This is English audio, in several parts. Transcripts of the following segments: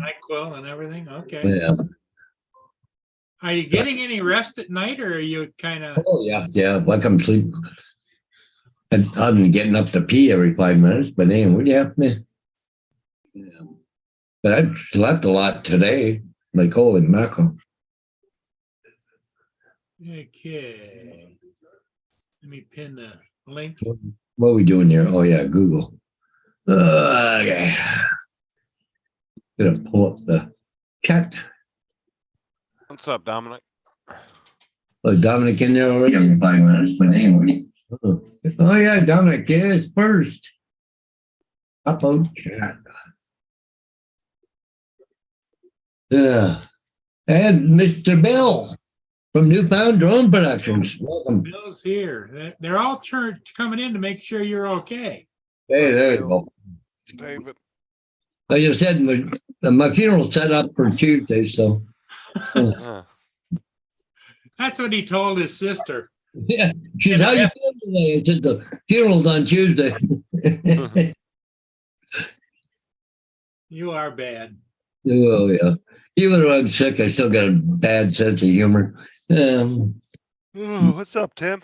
NyQuil and everything, okay. Yeah. Are you getting any rest at night or are you kind of, Oh, yeah. Yeah. Like I'm sleep. And other than getting up to pee every 5 minutes, but anyway, yeah. But I slept a lot today. Like, holy mackerel. okay. Let me pin the link. What are we doing here? Oh, yeah, Google. Okay. Gonna pull up the chat. What's up, Dominic? Oh, Dominic in there already in 5 minutes, but anyway. Oh, yeah, Dominic is first. Upload chat. Yeah. And Mr. Bill from Newfound Drone Productions. Welcome. Bill's here. They're all coming in to make sure you're okay. Hey, there you go. David. Like I said, my funeral's set up for Tuesday, so. Yeah. That's what he told his sister. Yeah, she's how you feel today? It's at the funeral's on Tuesday. You are bad. Oh, yeah. Even though I'm sick, I still got a bad sense of humor. Oh, what's up, Tim?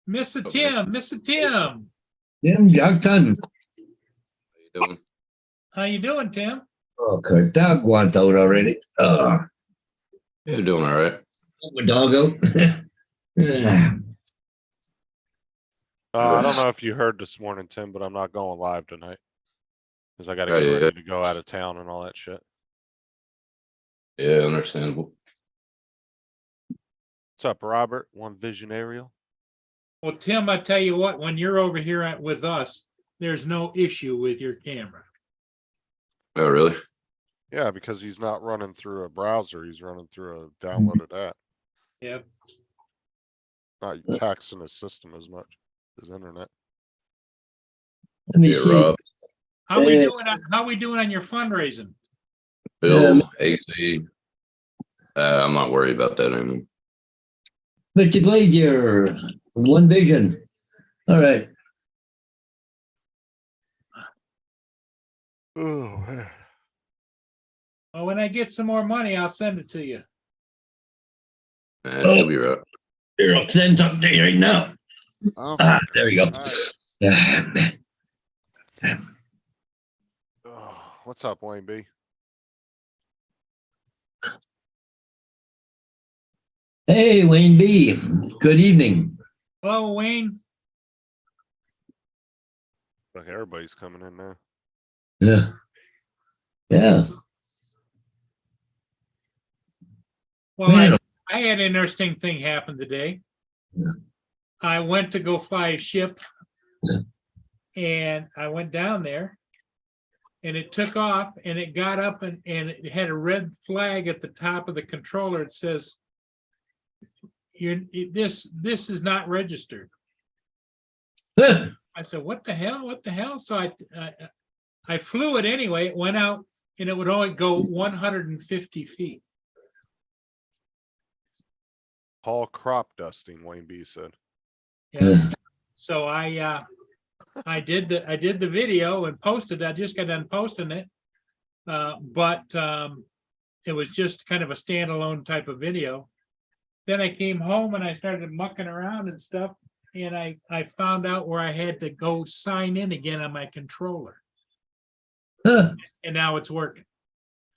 Mr. Tim, Mr. Tim. Tim Jackson. How you doing? How you doing, Tim? Oh, good. Dog wants out already. Oh, You're doing all right. my dog out. Yeah. I don't know if you heard this morning, Tim, but I'm not going live tonight. Cause I gotta Oh, get yeah. ready to go out of town and all that shit. Yeah, understandable. What's up, Robert? One Vision Aerial. Well, Tim, I tell you what, when you're over here with us, there's no issue with your camera. Oh, really? Yeah, because he's not running through a browser. He's running through a downloaded app. Yep. Not taxing his system as much as internet. Let me Yeah, see. Rob, How we doing on your fundraising? Bill, AZ. I'm not worried about that anymore. Mr. Glazier, One Vision. All right. Oh, man. Well, when I get some more money, I'll send it to you. She'll be right. Here, I'll send something to you right now. Oh, There you go. right. Yeah. oh, what's up, Wayne B? Hey, Wayne B. Good evening. Hello, Wayne. Look, everybody's coming in now. Yeah. Yeah. Well, Man. I had an interesting thing happen today. Yeah. I went to go fly a ship. Yeah. And I went down there. And it took off and it got up and it had a red flag at the top of the controller. It says, this is not registered. I said, what the hell? What the hell? So I flew it anyway. It went out and it would only go 150 feet. Paul crop dusting, Wayne B said. Yeah. So I did the video and posted. I just got done posting it. But it was just kind of a standalone type of video. Then I came home and I started mucking around and stuff. And I found out where I had to go sign in again on my controller. And now it's working.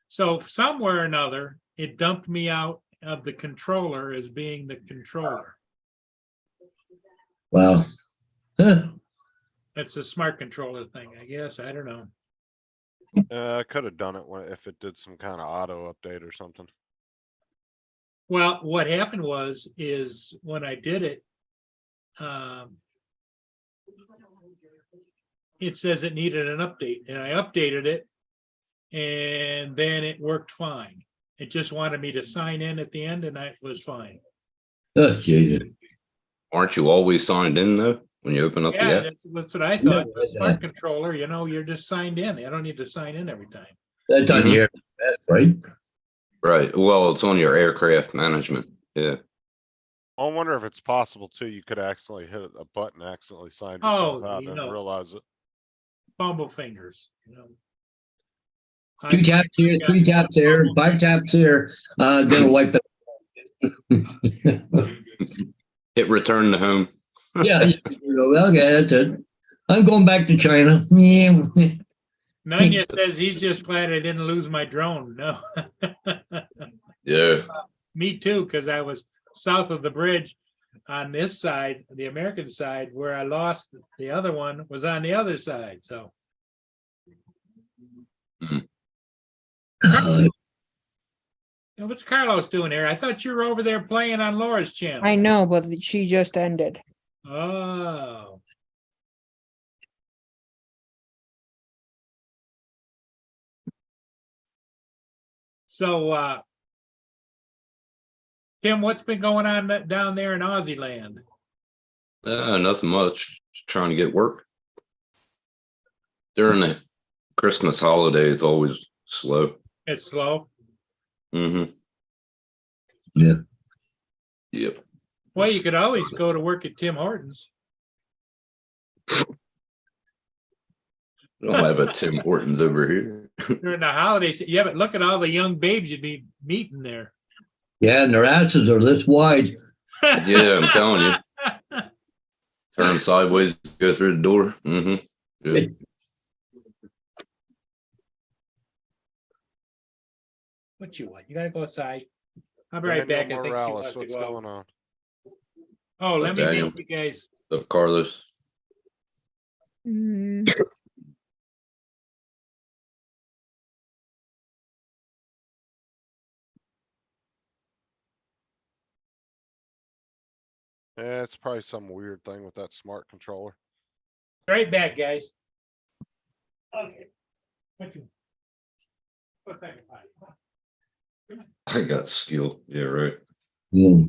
So somewhere or another, it dumped me out of the controller as being the controller. Wow. That's a smart controller thing, I guess. I don't know. I could have done it if it did some kind of auto update or something. Well, what happened is when I did it, it says it needed an update, and I updated it, and then it worked fine. It just wanted me to sign in at the end, and I was fine. Oh, Jesus. Aren't you always signed in though when you open up the Yeah, app? that's what I thought. The smart controller, you're just signed in. I don't need to sign in every time. That's on here. That's right. Right. Well, it's on your aircraft management. Yeah. I wonder if it's possible too. You could accidentally hit a button, accidentally sign yourself out and realize it. Fumble fingers. 2 taps here, 3 taps there, 5 taps here. Gonna wipe it. Hit return to home. Yeah, okay, that's it. I'm going back to China. Yeah. Nanya says he's just glad I didn't lose my drone. No. Yeah. Me too, because I was south of the bridge on this side, the American side, where I lost the other one was on the other side, so. What's Carlos doing here? I thought you were over there playing on Laura's channel. I know, but she just ended. Oh. So, Tim, what's been going on down there in Aussie land? Nothing much. Just trying to get work. During the Christmas holiday, it's always slow. It's slow. Mm-hmm. Yeah. Yep. Well, you could always go to work at Tim Hortons. I don't have a Tim Hortons over here. During the holidays. Yeah, but look at all the young babes you'd be meeting there. Yeah, and their asses are this wide. Yeah, I'm telling you. Turn sideways, go through the door. Mm-hmm. Yeah. What you want? You gotta go outside. I'll be right back. I Daniel think she Morales, wants to what's go out. going on? Oh, let me Daniel. make you guys. So Carlos. Mm, Yeah, it's probably some weird thing with that smart controller. Right back, guys. Okay. What you? What's that? I got skill. Yeah, right. Mm.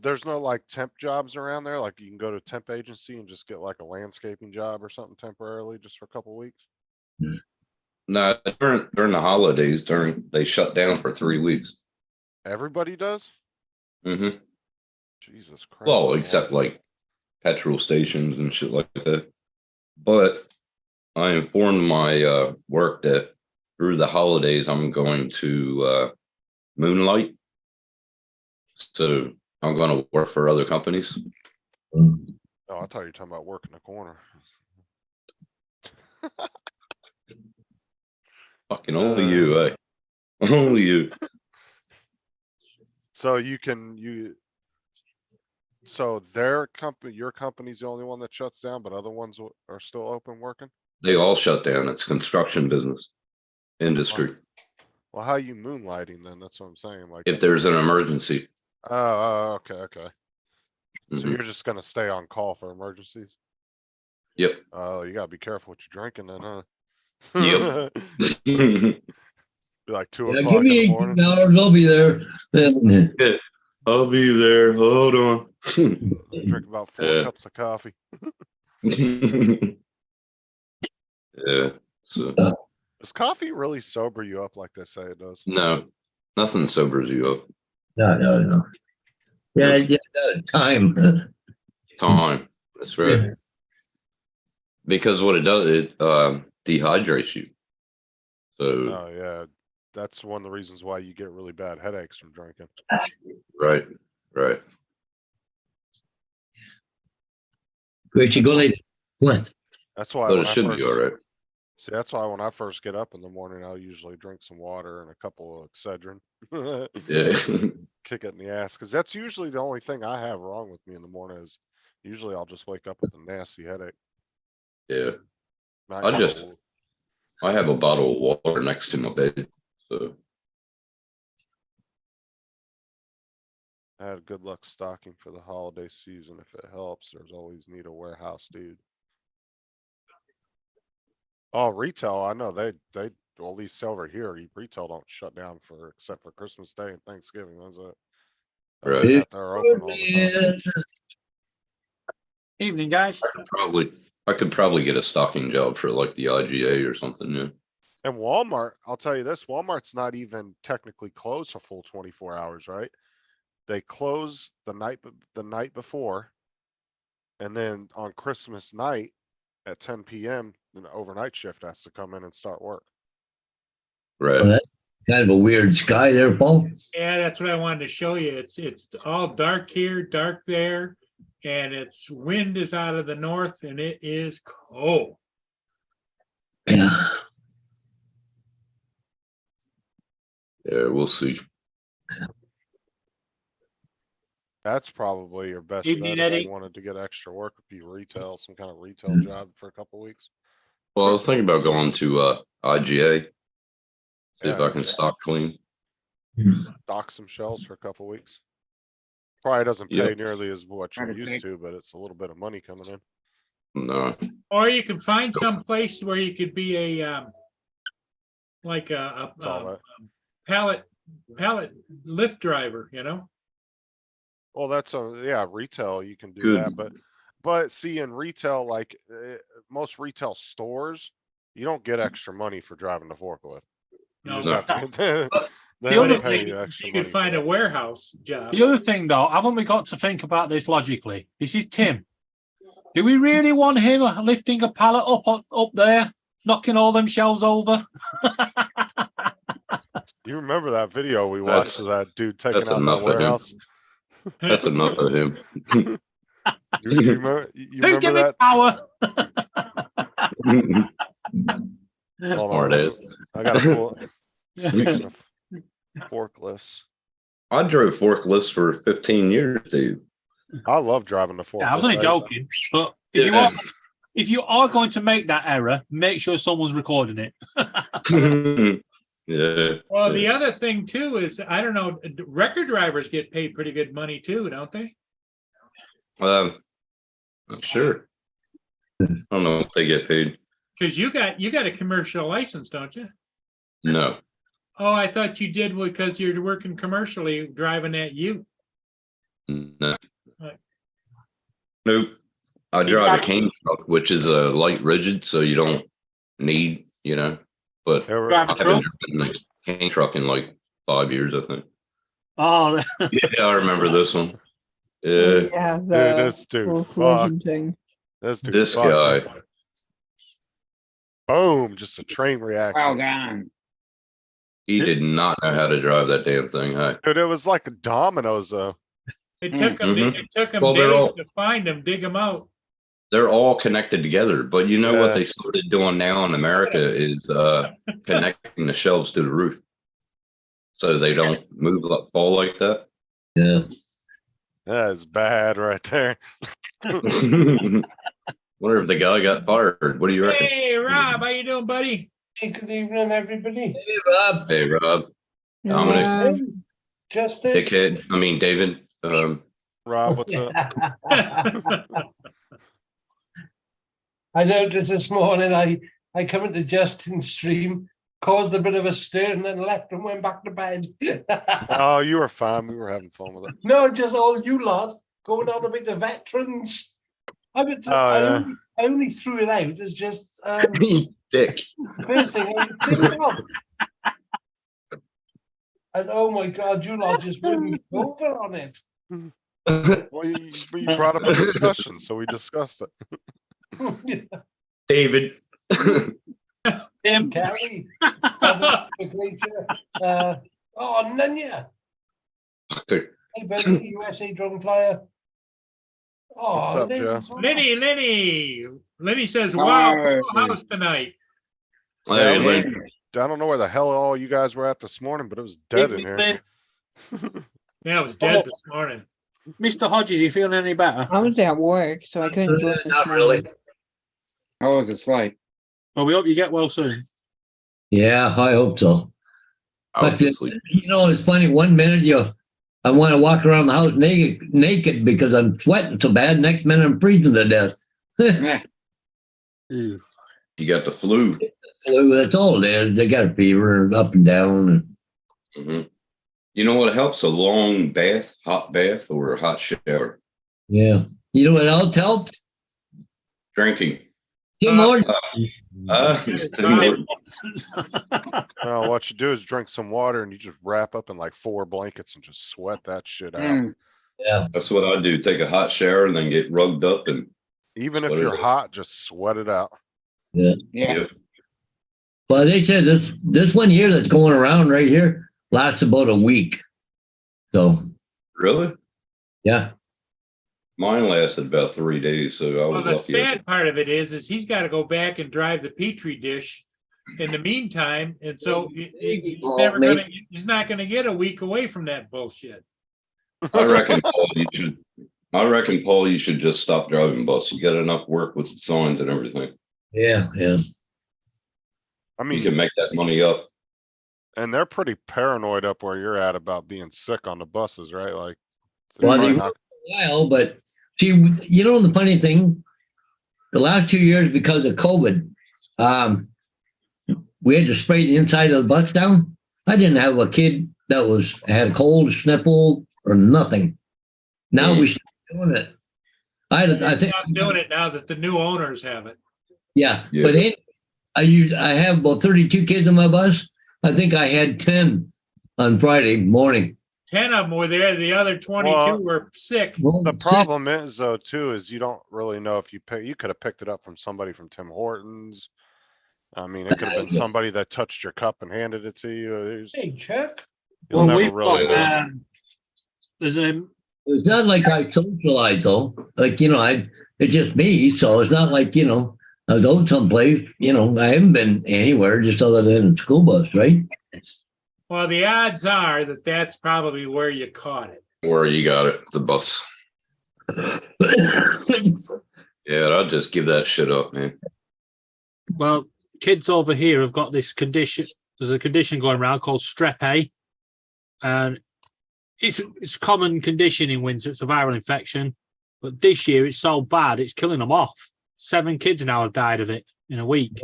There's no like temp jobs around there, like you can go to a temp agency and just get like a landscaping job or something temporarily just for a couple weeks. No, during the holidays, they shut down for 3 weeks. Everybody does? Mm-hmm. Jesus Christ. Well, that's except awful. like petrol stations and shit like that. But I informed my work that through the holidays I'm going to moonlight. So I'm going to work for other companies. Oh, I thought you were talking about working the corner. Fucking only you, eh? Only you. So so their company, your company's the only one that shuts down, but other ones are still open working? They all shut down. It's construction business industry. Well, how you moonlighting then? That's what I'm saying, like. If there's an emergency. Oh, okay. So Mhm. you're just gonna stay on call for emergencies? Yep. Oh, you gotta be careful what you're drinking then, huh? Yep. Be like 2 Yeah, o'clock give in me the 18 morning. hours, I'll be there. I'll be there. Hold on. Drink about 4 Yeah. cups of coffee. Yeah. So Does coffee really sober you up like they say it does? no, nothing sobers you up. No. Yeah, time. Time. That's right. Because what it does, it dehydrates you. So Oh, yeah. That's one of the reasons why you get really bad headaches from drinking. right. Where'd you go later? What? That's why But when it I should be all first, right. see, that's why when I first get up in the morning, I'll usually drink some water and a couple of Excedrin. Yeah. Kick it in the ass, cause that's usually the only thing I have wrong with me in the morning is usually I'll just wake up with a nasty headache. Yeah. Not I usually. I have a bottle of water next to my bed. So I had good luck stocking for the holiday season. If it helps, there's always need a warehouse, dude. Oh, retail, I know well, at least over here, retail don't shut down except for Christmas Day and Thanksgiving. That's it. Other than Right. that, they're open all the time. Evening, guys. I could probably get a stocking job for like the IGA or something. Yeah. And Walmart, I'll tell you this, Walmart's not even technically closed for full 24 hours, right? They close the night before. And then on Christmas night at 10 PM, an overnight shift has to come in and start work. Right. Kind of a weird sky there, Paul. Yeah, that's what I wanted to show you. It's all dark here, dark there, and its wind is out of the north and it is cold. Yeah. Yeah, we'll see. That's probably your best Evening, bet if Eddie. you wanted to get extra work, would be retail, some kind of retail job for a couple weeks. Well, I was thinking about going to IGA. See if Yeah. I can stock clean. Dock some shells for a couple weeks. Probably doesn't pay Yep. nearly as what you're Try to used save- to, but it's a little bit of money coming in. No. Or you can find some place where you could be like That's all pallet lift driver, you know? Well, that's yeah, retail, you can do Good. that, but see, in retail, like, most retail stores, you don't get extra money for driving the forklift. You No. just have to. They The don't other pay thing, you extra You could money for find a that. warehouse job. The other thing though, haven't we got to think about this logically? This is Tim. Do we really want him lifting a pallet up there, knocking all them shelves over? You remember that video we watched of that dude taking that's out enough that of him. warehouse? That's enough of him. You remember, you Who remember give me that? power? Hold Smart on, ass. I gotta pull. Speaking of forklifts, I drove forklifts for 15 years, dude. I love driving the forklift. Yeah, I was only joking. But if you are going to make that error, make sure someone's recording it. Yeah. Well, the other thing too is, I don't know, record drivers get paid pretty good money too, don't they? I'm sure. I don't know if they get paid. Because you got a commercial license, don't you? No. Oh, I thought you did because you're working commercially, driving that ute. No. Right. Nope. I drive a cane truck, which is a light rigid, so you don't need, but Ever- Drive I a haven't truck. driven a cane truck in like 5 years, I think. Oh, Yeah, I remember this one. Yeah, Yeah, Dude, the this dude, full fuck, collision thing. this dude. this fuck. guy. Boom, just a train Well reaction. done. He did not know how to drive that damn thing. Huh? Dude, it was like dominoes though. It took them, Mhm. it took them Well, they're days all- to find them, dig them out. They're all connected together, but you know what Yeah. they started doing now in America is connecting the shelves to the roof, so they don't move like fall like that. Yeah. That is bad right there. Wonder if the guy got fired. What do you reckon? Hey, Rob, how you doing, buddy? Hey, good evening, everybody. Hey, Rob. Hey, Rob, Dominic. Um, Justin. dickhead. I mean, David. Rob, what's up? I noticed this morning I come into Justin's stream, caused a bit of a stir and then left and went back to bed. Oh, you were fine. We were having fun with it. No, just all you lot going on about the veterans. yeah. I only threw it out as just Dick. first thing I could think of. And oh my God, you lot just wouldn't get over on it. Well, you brought up a discussion, so we discussed it. David. Tim. Kelly, the great, oh, Nunya. Hey, buddy, USA Drone Flyer. Oh, What's up, Lynn Joe? as well. Lenny says, How wow, are full you? house tonight. Hey, Yeah, Lynn. I don't know where the hell all you guys were at this morning, but it was dead in here. Yeah, it was dead this morning. Mr. Hodges, you feeling any better? I was at work, so I couldn't join this Not really. morning. How was it like? Well, we hope you get well soon. Yeah, I hope so. I was But, asleep. It's funny. 1 minute I want to walk around the house naked because I'm sweating so bad. Next minute I'm freezing to death. Eh, Ooh. You got the flu. Flu, that's all it is. They got a fever up and down. Mhm. You know what helps? A long bath, hot bath, or a hot shower. Yeah. You know what else helps? Drinking. Tim Horton. No, what you do is drink some water and you just wrap up in like 4 blankets and just sweat that shit out. mm, Yeah. That's what I do. Take a hot shower and then get rugged up and Even if Sweat it you're out. hot, just sweat it out. yeah. yeah. Well, they said this one here that's going around right here lasts about a week. So, Really? yeah. Mine lasted about 3 days, so I Well, was the lucky. sad part of it is he's got to go back and drive the Petri dish in the meantime, and so he's not gonna get a week away from that bullshit. I reckon, Paul, you should just stop driving bus. You got enough work with the signs and everything. Yeah. I You mean, can make that money up. and they're pretty paranoid up where you're at about being sick on the buses, right? Like. they're Well, they probably were not- for a while, but see, the funny thing, the last 2 years because of COVID, we had to spray the inside of the bus down. I didn't have a kid that had a cold, sniffle, or nothing. Now we start doing it. I think I'm doing it now that the new owners have it. Yeah, Yeah. but I have about 32 kids on my bus. I think I had 10 on Friday morning. 10 of them were there, the other 22 Well, were sick. The problem is though, too, is you don't really know if you could have picked it up from somebody from Tim Hortons. I mean, it could have been somebody that touched your cup and handed it to you. Hey, Chuck. You'll Well, never we've really got, know. there's It's not like I socialize though. Like, it's just me. So it's not like, I was out someplace, I haven't been anywhere just other than a school bus, right? Well, the odds are that that's probably where you caught it. Where you got it, the bus. Yeah, I'll just give that shit up, man. well, kids over here have got this condition. There's a condition going around called strep A, and it's a common condition in winter. It's a viral infection, but this year it's so bad it's killing them off. 7 kids now have died of it in a week.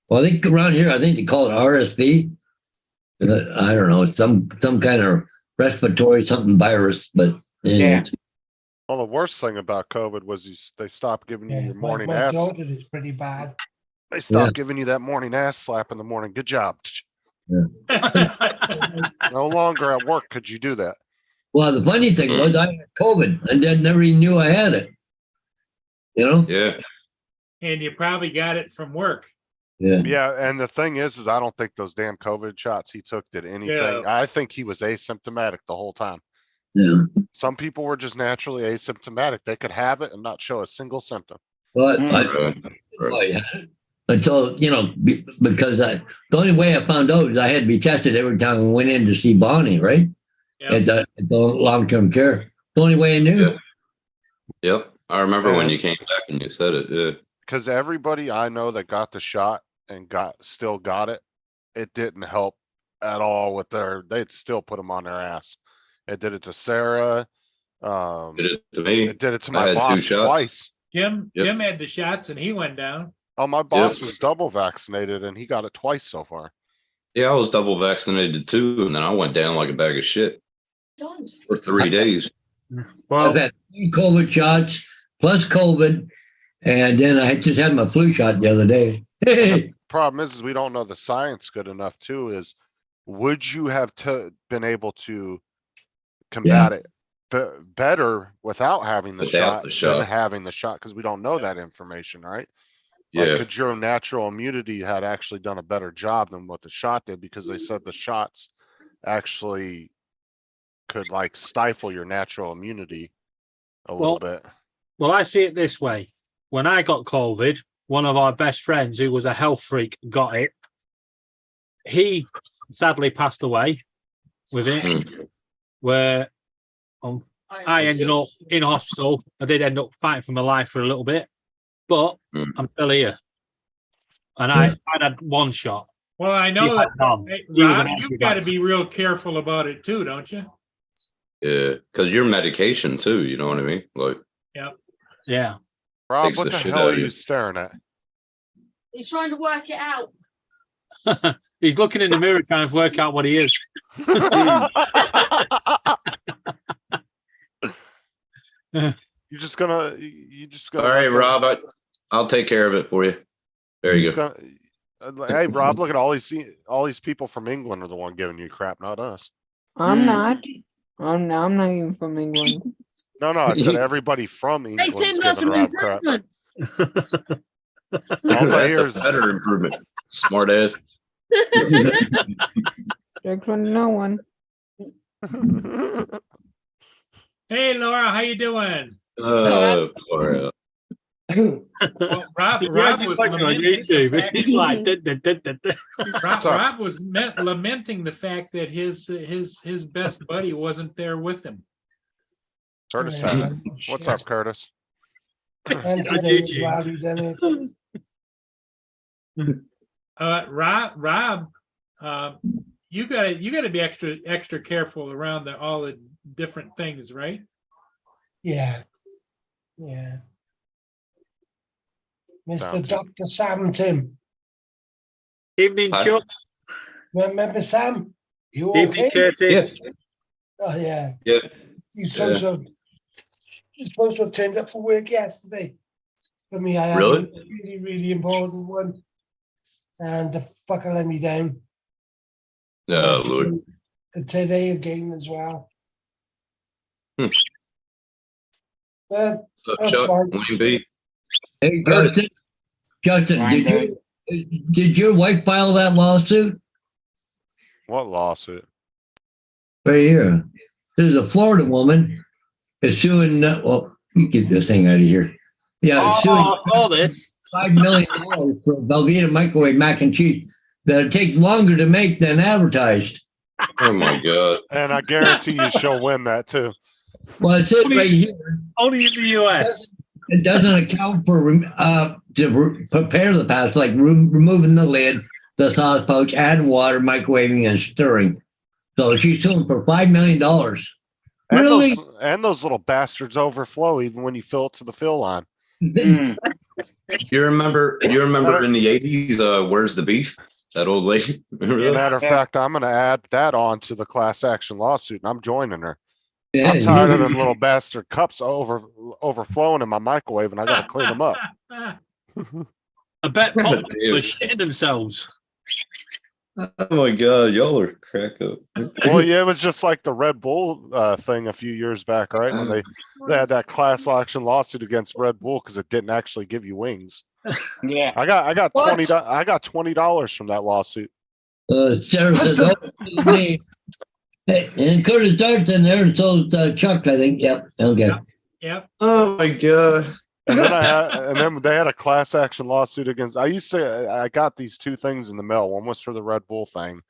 Well, I think around here, I think they call it RSV. I don't know, it's some kind of respiratory something virus, but Yeah. Well, the worst thing about COVID was they stopped giving you Yeah, your my morning ass. daughter is pretty bad. They stopped giving you that morning ass slap in the morning. Good job. No longer at work could you do that. Well, the funny thing was I had COVID and then never even knew I had it. Yeah. And you probably got it from work. Yeah. Yeah, and the thing is I don't think those damn COVID shots he took did anything. Yeah. I think he was asymptomatic the whole time. Yeah. Some people were just naturally asymptomatic. They could have it and not show a single symptom. But Right. until, because the only way I found out is I had to be tested every time I went in to see Bonnie, right? Yeah. At the long-term care. The only way I knew. Yep. I remember when you came back and you said it. Yeah. Cause everybody I know that got the shot and still got it, it didn't help at all with they'd still put them on their ass. It did it to Sarah. Did it to me. It did it to I my had 2 boss shots. twice. Jim Yep. had the shots and he went down. Oh, my boss was double vaccinated and he got it twice so far. Yeah, I was double vaccinated too, and then I went down like a bag of shit for 3 days. I've had 2 COVID shots plus COVID, and then I just had my flu shot the other day. Problem is we don't know the science good enough too, is would you have been able to combat it better without having the Without the shot than shot. having the shot? Cause we don't know that information, right? Yeah. Like, could your natural immunity had actually done a better job than what the shot did? Because they said the shots actually could like stifle your natural immunity a little bit. Well, I see it this way. When I got COVID, one of our best friends who was a health freak got it. He sadly passed away with it, where I ended up in hospital. I did end up fighting for my life for a little bit, but I'm still here. And I had 1 shot. Well, I He know had that, none. hey, He was Rob, an you've got to anti-vaxxer. be real careful about it too, don't you? Yeah. Cause your medication too, you know what I mean? Like, Yeah. Rob, Takes what the the shit hell out are of you you. staring at? He's trying to work it out. He's looking in the mirror trying to work out what he is. You just gonna. all right, Rob, I'll take care of it for you. There you go. Hey, Rob, look at all these people from England are the one giving you crap, not us. I'm not. I'm not even from England. No, I said everybody from Hey, England Tim, is that's giving an Rob crap. improvement. All I That's hear a is, better improvement. Smart ass. Check from no one. Hey, Laura, how you doing? Or, Well, Rob He has it was watching on lamenting the YouTube. fact, He's like, "Dun, dun, dun, dun, dun." What's up? Rob was lamenting the fact that his best buddy wasn't there with him. Curtis Yeah, had it. What's up, Curtis? And On today as YouTube. well, he done it. Rob, you gotta be extra careful around all the different things, right? Yeah. Yeah. Mr. Sounds good. Dr. Sam Tim. Evening, Hi. Chuck. Remember Sam? You Evening, okay? Curtis. Oh yeah. yeah. He's supposed to have turned up for work yesterday. For me, I had Really? a really important one. And the fucker let me down. Oh, Lord. And today again as well. Hmm. But So, That's Chuck, fine. Wayne B. Hey, Justin, Fine, did your wife file that lawsuit What lawsuit? right here? There's a Florida woman is suing. Well, you get this thing out of here. Yeah, Oh, suing I saw this. $5 million for Velveeta microwave mac and cheese that take longer to make than advertised. Oh, my God. And I guarantee you she'll win that too. Well, it says right here. Only in the US. It doesn't account for prepare the pasta, like removing the lid, the sauce pouch, adding water, microwaving, and stirring. So she's suing for $5 million. And Really? those little bastards overflow even when you fill it to the fill line. Mm. You remember in the 80s, Where's the Beef? That old lady? Remember that? Matter of fact, I'm gonna add that on to the class action lawsuit and I'm joining her. Yeah, I'm tired of them little bastard cups overflowing in my microwave and I gotta clean them up. I bet Pop Damn. was shitting themselves. Oh, my God. Y'all are crack up. Well, yeah, it was just like the Red Bull thing a few years back, right? When they had that class action lawsuit against Red Bull because it didn't actually give you wings. Yeah. I got What? $20 from that lawsuit. Sarah said, "Oh, it's me." Hey, and Curtis Dart's in there, and so is Chuck, I think. Yep. Okay. Yep. Oh, my God. And then they had a class action lawsuit against, I got these two things in the mail. One was for the Red Bull thing.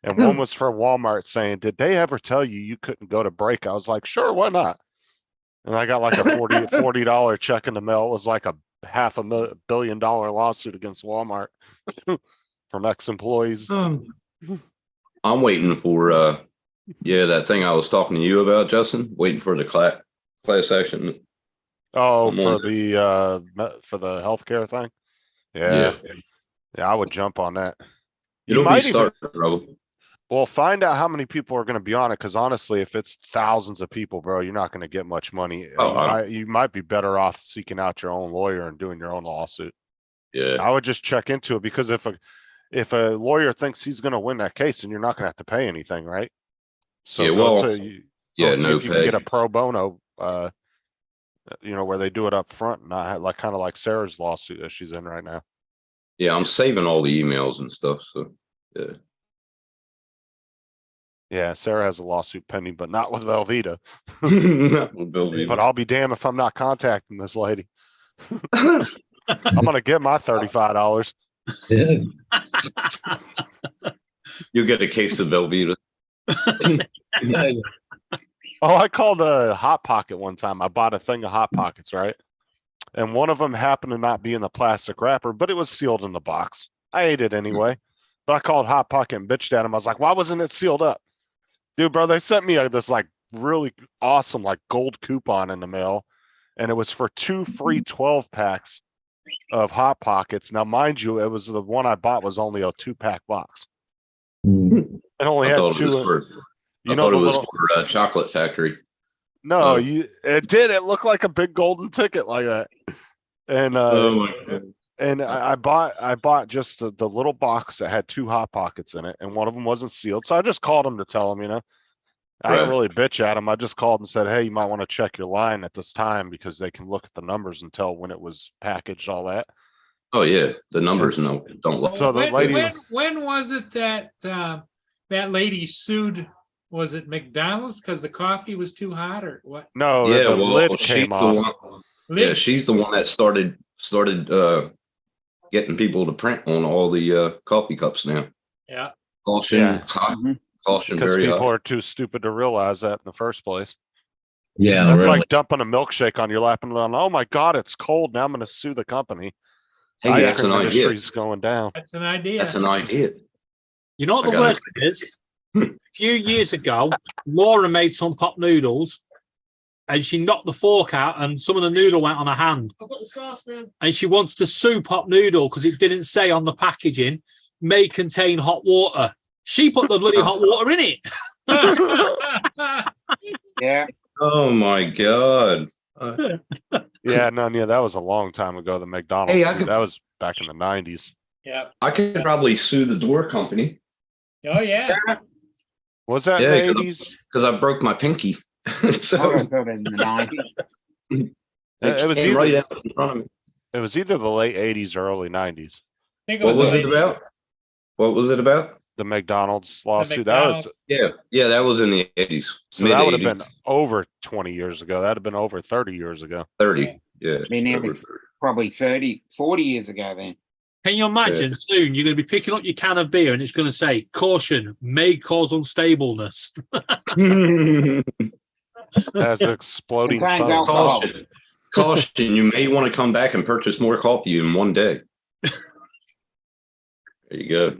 And one was for Walmart saying, did they ever tell you you couldn't go to break? I was like, sure, why not? And I got like a $40 check in the mail. It was like a $500 million lawsuit against Walmart from ex-employees. I'm waiting for, that thing I was talking to you about, Justin, waiting for the class action. Oh, I'm for on the healthcare thing? Yeah, I would jump on that. You It'll be might even, starting, bro. well, find out how many people are gonna be on it, cause honestly, if it's thousands of people, bro, you're not gonna get much money. Oh, You might be better off seeking out your own lawyer and doing your own lawsuit. Yeah. I would just check into it, because if a lawyer thinks he's gonna win that case, then you're not gonna have to pay anything, right? So Yeah, go well, to- go Yeah, see no if you can get a pay. pro bono, where they do it up front, not like, kinda like Sarah's lawsuit that she's in right now. Yeah, I'm saving all the emails and stuff, so, yeah. Yeah, Sarah has a lawsuit pending, but not with Velveeta. Not with Bill Beaver. But I'll be damned if I'm not contacting this lady. I'm gonna get my $35. Yeah. You'll get a case of Velveeta. Oh, I called a Hot Pocket one time. I bought a thing of Hot Pockets, right? And one of them happened to not be in the plastic wrapper, but it was sealed in the box. I ate it anyway. But I called Hot Pocket and bitched at him. I was like, why wasn't it sealed up? Dude, bro, they sent me this like really awesome like gold coupon in the mail. And it was for 2 free 12 packs of Hot Pockets. Now, mind you, it was the one I bought was only a 2-pack box. Mm. It only I had thought it was two. for, You I know thought the it was little, for Chocolate Factory. no, Oh. it did. It looked like a big golden ticket like that. And Oh my God. and I bought just the little box that had 2 Hot Pockets in it, and one of them wasn't sealed. So I just called him to tell him, I didn't Right. really bitch at him. I just called and said, hey, you might want to check your line at this time because they can look at the numbers and tell when it was packaged, all that. Oh, yeah, the numbers Yes. don't look. So the when, lady- when was it that, that lady sued, was it McDonald's because the coffee was too hot or what? No, Yeah, the well, lid she's came the off. one, yeah, Lid- she's the one that started getting people to print on all the coffee cups now. Yeah, Caution, Yeah. hot, Mhm. caution, Because very people hot. are too stupid to realize that in the first place. Yeah, That's really. like dumping a milkshake on your lap and going, oh my God, it's cold. Now I'm gonna sue the company. Hey, Ice that's cream an idea. industry's going down. that's an idea. That's an idea. You know what I the got it. worst is? A few years ago, Laura made some pop noodles and she knocked the fork out and some of the noodle went on her hand. I've got the scars now. And she wants to sue Pop Noodle because it didn't say on the packaging, may contain hot water. She put the bloody hot water in it. Yeah. Oh, my God. Yeah, that was a long time ago. The McDonald's, Hey, I suit. could- That was back in the 90s. Yeah, I could probably sue the door company oh, yeah. Was that Yeah, in the 'cause 80s? because I broke my pinky. I So would have thought in the 90s. It was came right either, out in front of me. it was either the late 80s or early 90s. I think it What was the it about? What was it about? The McDonald's lawsuit. McDonald's. Yeah, that was in the 80s. So that would have mid-80s, been over 20 years ago. That'd have been over 30 years ago. 30. Yeah. Be nearly over 30. probably 30, 40 years ago then. Can you imagine soon you're going to be picking up your can of beer and it's going to say, caution, may cause unstableness. As exploding Contains foam. alcohol. Caution, you may want to come back and purchase more coffee in one day. There you go.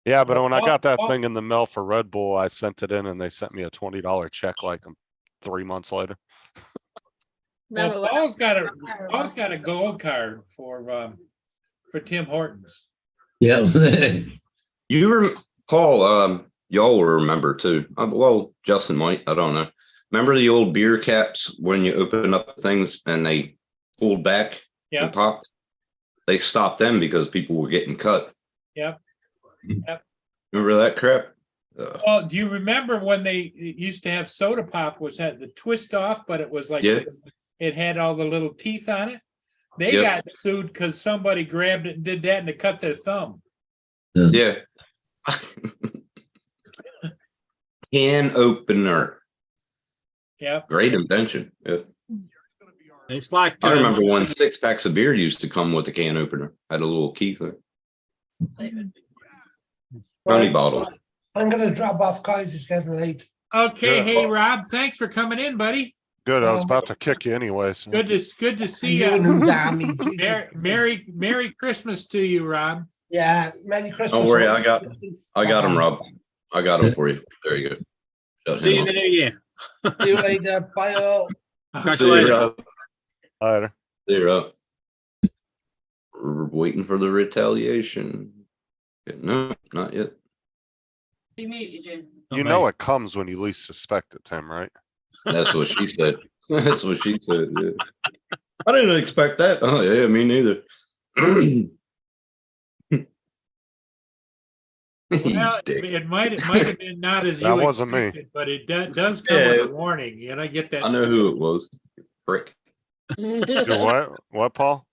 Yeah, but when I got that Oh. thing in the mail for Red Bull, I sent it in and they sent me a $20 check like 3 months later. Well, Paul's got a gold card for Tim Hortons. Yeah. Paul, y'all will remember too. Well, Justin might, I don't know. Remember the old beer caps when you open up things and they pulled back Yeah. and popped? They stopped them because people were getting cut. Yep. Yep. Remember that crap? Well, do you remember when they used to have soda pop was had the twist off, but it was like Yeah. it had all the little teeth on it? They Yep. got sued because somebody grabbed it and did that and they cut their thumb. Yeah. Can opener. Yep. Great invention. Yeah. It's like, I remember when 6 packs of beer used to come with a can opener. Had a little key thing. Honey bottle. I'm gonna drop off, guys. It's getting late. Okay, Yeah. hey Rob, thanks for coming in, buddy. Good, I was about to kick you anyways. Good to see You and you. who's army, Jesus Merry Christmas to you, Rob. Yeah, Merry Christmas. Don't worry, I got him, Rob. I got him for you. There you go. Shut see you him in the up. new year. See you later. Bye all. See you, Rob. Later. See you, Rob. We're waiting for the retaliation. No, not yet. He muted you. You know it comes when you least suspect it, Tim, right? That's what she said. That's what she said. Yeah. I didn't expect that. Oh yeah, me neither. Well, Dick. it might have been not as you That wasn't me. expected, but it does come with Yeah. a warning. You know, get that. I know who it was. Frick. Do what? What, Paul?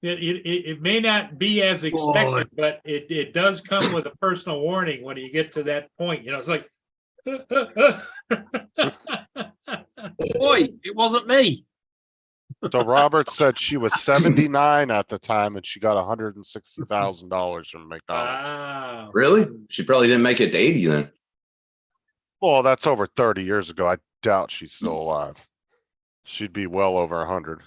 It may not be as expected, but it does come with a personal warning when you get to that point. You know, it's like. Boy, it wasn't me. So Robert said she was 79 at the time and she got $160,000 from McDonald's. Wow. Really? She probably didn't make it to 80 then. Well, that's over 30 years ago. I doubt she's still alive. She'd be well over 100.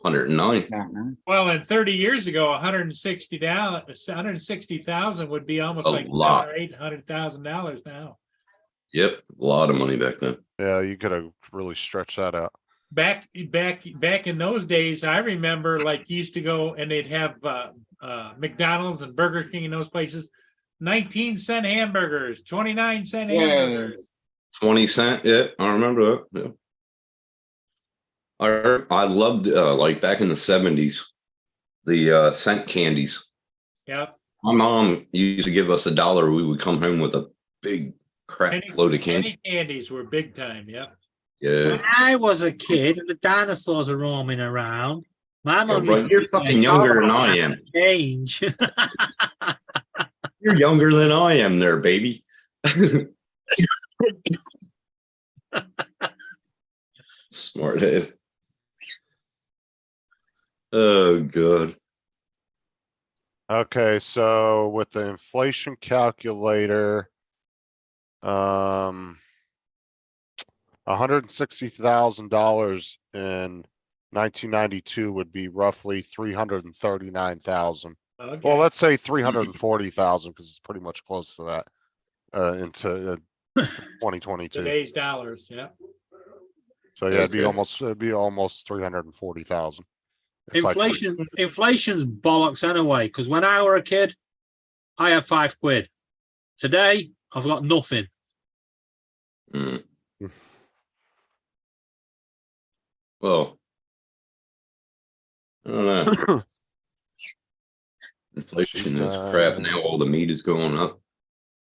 109. Don't know. Well, and 30 years ago, $160,000 would be almost A like lot. $700,000 or $800,000 now. Yep, a lot of money back then. Yeah, you could have really stretched that out. Back in those days, I remember like you used to go and they'd have McDonald's and Burger King in those places, 19-cent hamburgers, 29-cent Yeah. hamburgers. 20 cent. Yeah, I remember that. Yeah. I loved like back in the 70s, the cent candies. Yep. My mom used to give us $1. We would come home with a big crap load of candy. Penny candies were big time. Yep. Yeah. When I was a kid and the dinosaurs are roaming around, My mum bro, used to you're say, fucking younger than I am. change. You're younger than I am there, baby. Smart head. Oh, good. Okay, so with the inflation calculator, $160,000 in 1992 would be roughly 339,000. Well, Okay, let's say 340,000 because it's pretty much close to that into 2022. today's dollars, yeah. So yeah, it'd Okay. be almost 340,000. It's like Inflation's bollocks anyway. Because when I were a kid, I had £5. Today, I've got nothing. Mm. Well, I don't know. Inflation is crap now. All the meat is going up.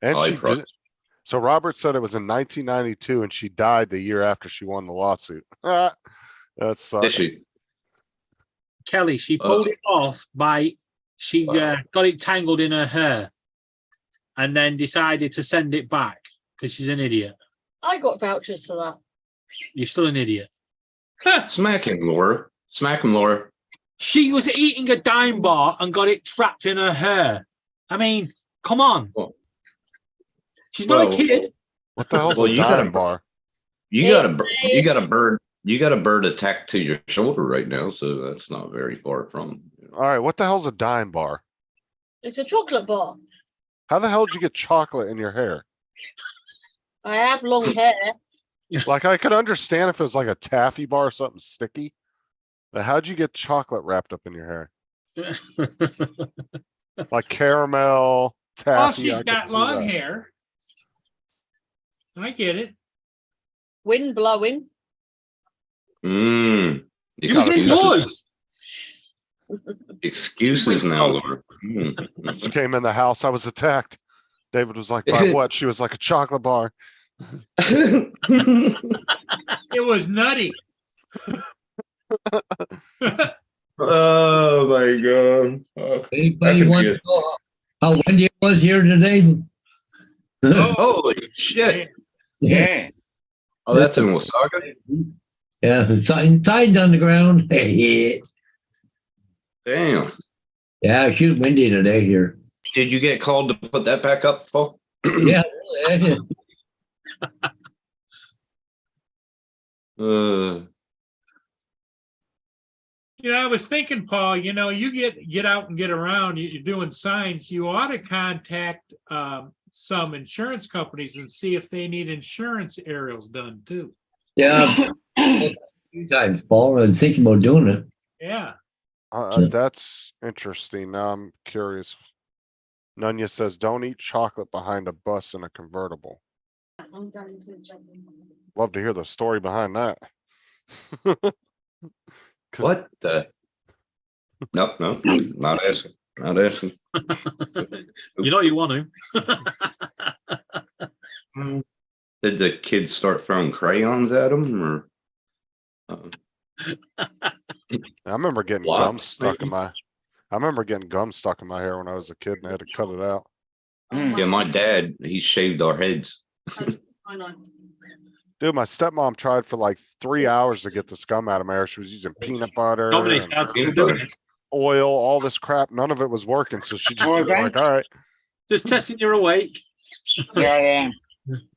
And High she price. did. So Robert said it was in 1992 and she died the year after she won the lawsuit. That's Did she? Kelly, she pulled it off by she Wow. got it tangled in her hair, and then decided to send it back because she's an idiot. I got vouchers for that. You're still an idiot. Smack him, Laura. Smack him, Laura. She was eating a dime bar and got it trapped in her hair. I mean, come on. Well- She's not a well, kid. what the hell's Well, a you got dime a- bar? You got a bird. You got a bird attacked to your shoulder right now, so that's not very far from. All right, what the hell's a dime bar? It's a chocolate bar. How the hell did you get chocolate in your hair? I have long hair. Like I could understand if it was like a taffy bar or something sticky. But how'd you get chocolate wrapped up in your hair? Like caramel, taffy. Well, I she's could got see long that. hair. I get it. Wind blowing. Mm. You was gotta indoors. Excuses now, Laura. Mm. She came in the house, I was attacked. David was like, by what? She was like a chocolate bar. It was nutty. Oh my god. Oh, Anybody can want see to it. know how windy it was here today? Oh, holy shit. Yeah. Oh, that's in Wasaga? Yeah, tides on the ground. Damn. Yeah, it's just windy today here. Did you get called to put that back up, Paul? Yeah. You know, I was thinking, Paul, you know, you get out and get around, you're doing signs, you ought to contact some insurance companies and see if they need insurance aerials done too. Yeah. A few times, Paul, and thinking about doing it. Yeah. That's interesting. Now I'm curious. Nunya says, don't eat chocolate behind a bus in a convertible. I'm going to Love to hear the story behind that. What the? Nope, not asking. Not asking. You know you want to. Did the kids start throwing crayons at him, or? I remember getting Blocks, gum stuck in maybe? my, I remember getting gum stuck in my hair when I was a kid and I had to cut it out. Yeah, my dad, he shaved our heads. I know. Dude, my stepmom tried for like 3 hours to get this gum out of my hair. She was using peanut butter Dominic, and that's Peanut doing butter. it. oil, all this crap. None of it was working. So she just Oh, was okay. like, all right. Just testing you're awake. Yeah, yeah.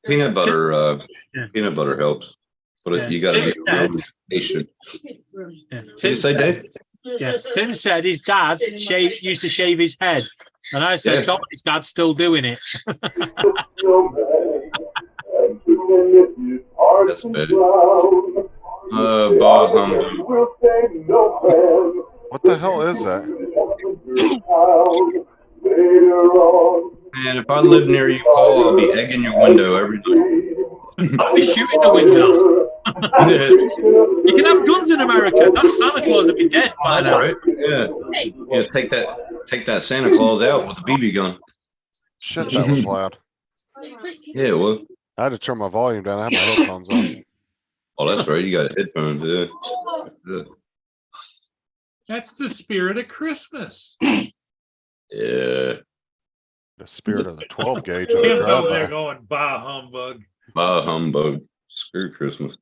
Peanut butter, Yeah. peanut butter helps, but Yeah. you gotta be Dad. real patient. Yeah. Did you say, Dave? Yeah. Tim said his dad used to shave his head. And I said, Yeah. Dominic's dad's still doing it. That's bad. Bah humbug. What the hell is that? Man, if I live near you, Paul, I'll be egging your window every night. I'll be shooting the window. You can have guns in America. That Santa Claus would be dead by That's now. right. Yeah. Yeah, take that Santa Claus out with a BB gun. Shit, that was loud. Yeah, well, I had to turn my volume down. I had my headphones on. oh, that's right. You got headphones. Yeah. Yeah. That's the spirit of Christmas. Yeah. The spirit of the 12 gauge. of the Tim's over there drive-by. going, bah humbug. Bah humbug. Spirit Christmas.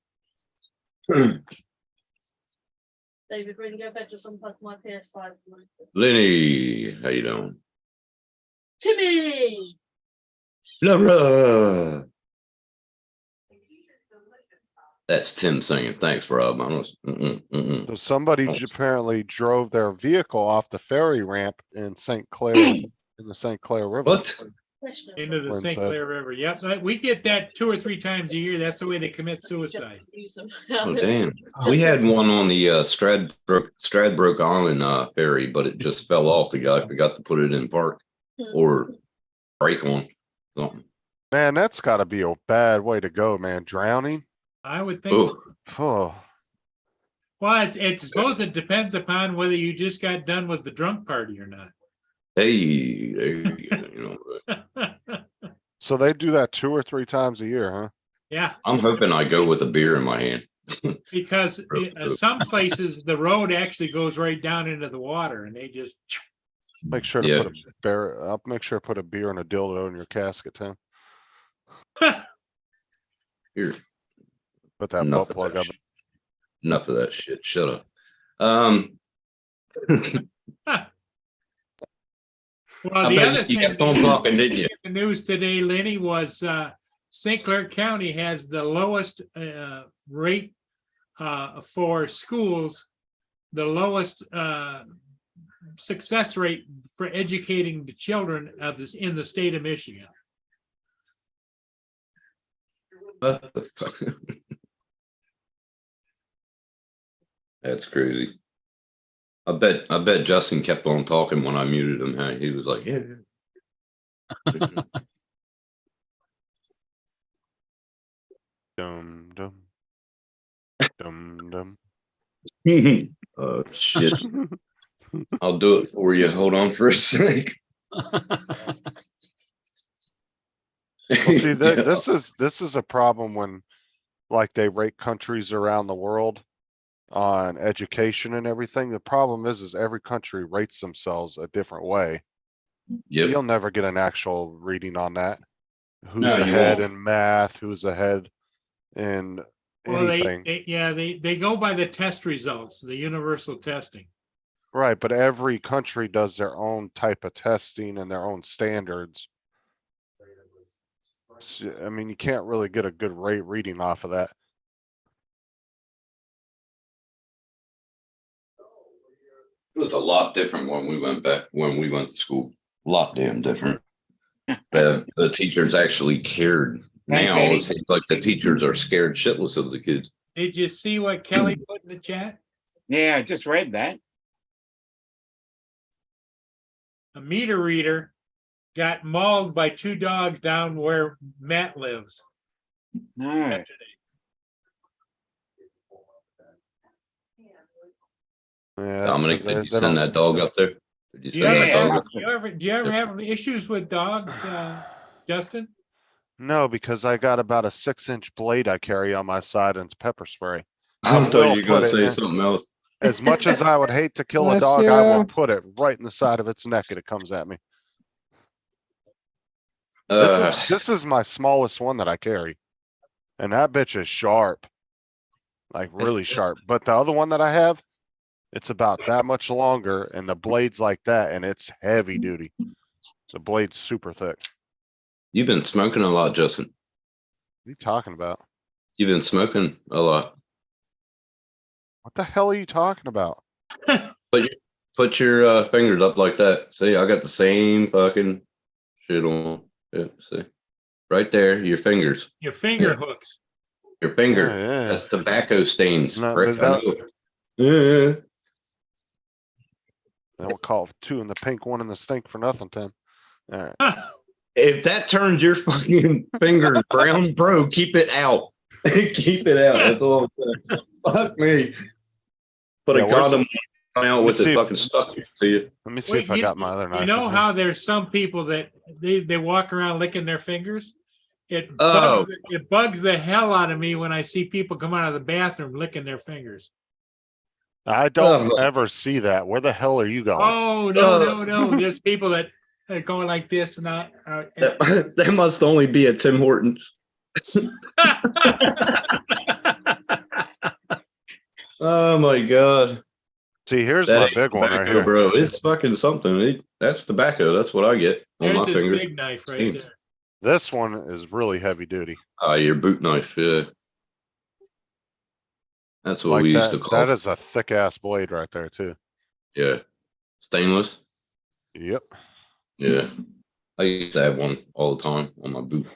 David, bring go fetch some of my PS5. Lenny, how you doing? Timmy! Blah, blah. That's Tim singing. Thanks, Rob. I was, So somebody apparently drove their vehicle off the ferry ramp in St. Clair, in the St. Clair River. What? Into the Lynn St. said. Clair River. Yep, we get that 2 or 3 times a year. That's the way they commit suicide. Oh, damn. We had one on the Stradbroke Island ferry, but it just fell off. The guy forgot to put it in park or brake on something. Man, that's gotta be a bad way to go, man. Drowning. I would think. Oh, so. Oh, Well, I suppose it depends upon whether you just got done with the drunk party or not. hey, there you go. You know, so they do that 2 or 3 times a year, huh? Yeah, I'm hoping I go with a beer in my hand. because some places, the road actually goes right down into the water and they just, Make sure to Yeah. put a bear, I'll make sure to put a beer and a dildo in your casket, Tim. Here, Put that enough butt of plug that up. shit. Enough of that shit. Shut up. well, I the bet other you thing. kept on talking, didn't you? The news today, Lenny, was St. Clair County has the lowest rate for schools, the lowest success rate for educating the children of this in the state of Michigan. What the fuck? That's crazy. I bet Justin kept on talking when I muted him. Huh? He was like, yeah. Dum, dum. Dum, dum. Oh shit. I'll do it for you. Hold on for a sec. Well, see, this is a problem when, like, they rate countries around the world on education and everything. The problem is every country rates themselves a different way. Yep. You'll never get an actual reading on that. Who's No, you ahead won't. in math, who's ahead in Well, anything. they go by the test results, the universal testing. Right, but every country does their own type of testing and their own standards. I mean, you can't really get a good rate reading off of that. It was a lot different when we went to school. A lot damn different. The teachers actually cared. Thanks, Now Eddie. it seems like the teachers are scared shitless of the kids. Did you see what Kelly put in the chat? Yeah, I just read that. A meter reader got mauled by 2 dogs down where Matt lives. No. Yeah, that's Dominic, 'cause did they- you they send don't- that dog up there? Did you Do you send ever that Yeah, dog have, up? do you ever have issues with dogs, Justin? No, because I got about a 6-inch blade I carry on my side and it's pepper spray. I will thought you were put gonna it say in- something else. As much as I would hate to kill a Bless dog, I will you. put it right in the side of its neck and it comes at me. Uh, This is my smallest one that I carry. And that bitch is sharp. Like really sharp. But the other one that I have, it's about that much longer and the blade's like that and it's heavy duty. The blade's super thick. you've been smoking a lot, Justin. What are you talking about? You've been smoking a lot. What the hell are you talking about? Put your fingers up like that. See, I got the same fucking shit on. Yeah, see, right there, your fingers, Your finger Yeah. hooks. your finger. Yeah, That's tobacco stains. No, prick, but I know. Yeah. Then we'll call 2 in the pink, 1 in the stink for nothing, Tim. Alright. If that turns your fucking finger brown, bro, keep it out. Keep it out. That's all I'm saying. Fuck me. Put Yeah, a where's- condom out with see it if- fucking stuck to you. Let me see Wait, if I got my other knife. You know in here. how there's some people that they walk around licking their fingers? It bugs the hell out of me when I see people come out of the bathroom licking their fingers. I don't Oh. ever see that. Where the hell are you going? Oh, no. There's people that are going like this and not. That must only be at Tim Hortons. Oh my god. See, here's That my ain't big one right tobacco, here. bro. It's fucking something. That's tobacco. That's what I get on There's my his finger. big knife right Seems. there. This one is really heavy duty. Your boot knife, yeah. That's what Like we used to that, call that it. is a thick ass blade right there too. Yeah. Stainless. Yep. Yeah. I used to have one all the time on my boot.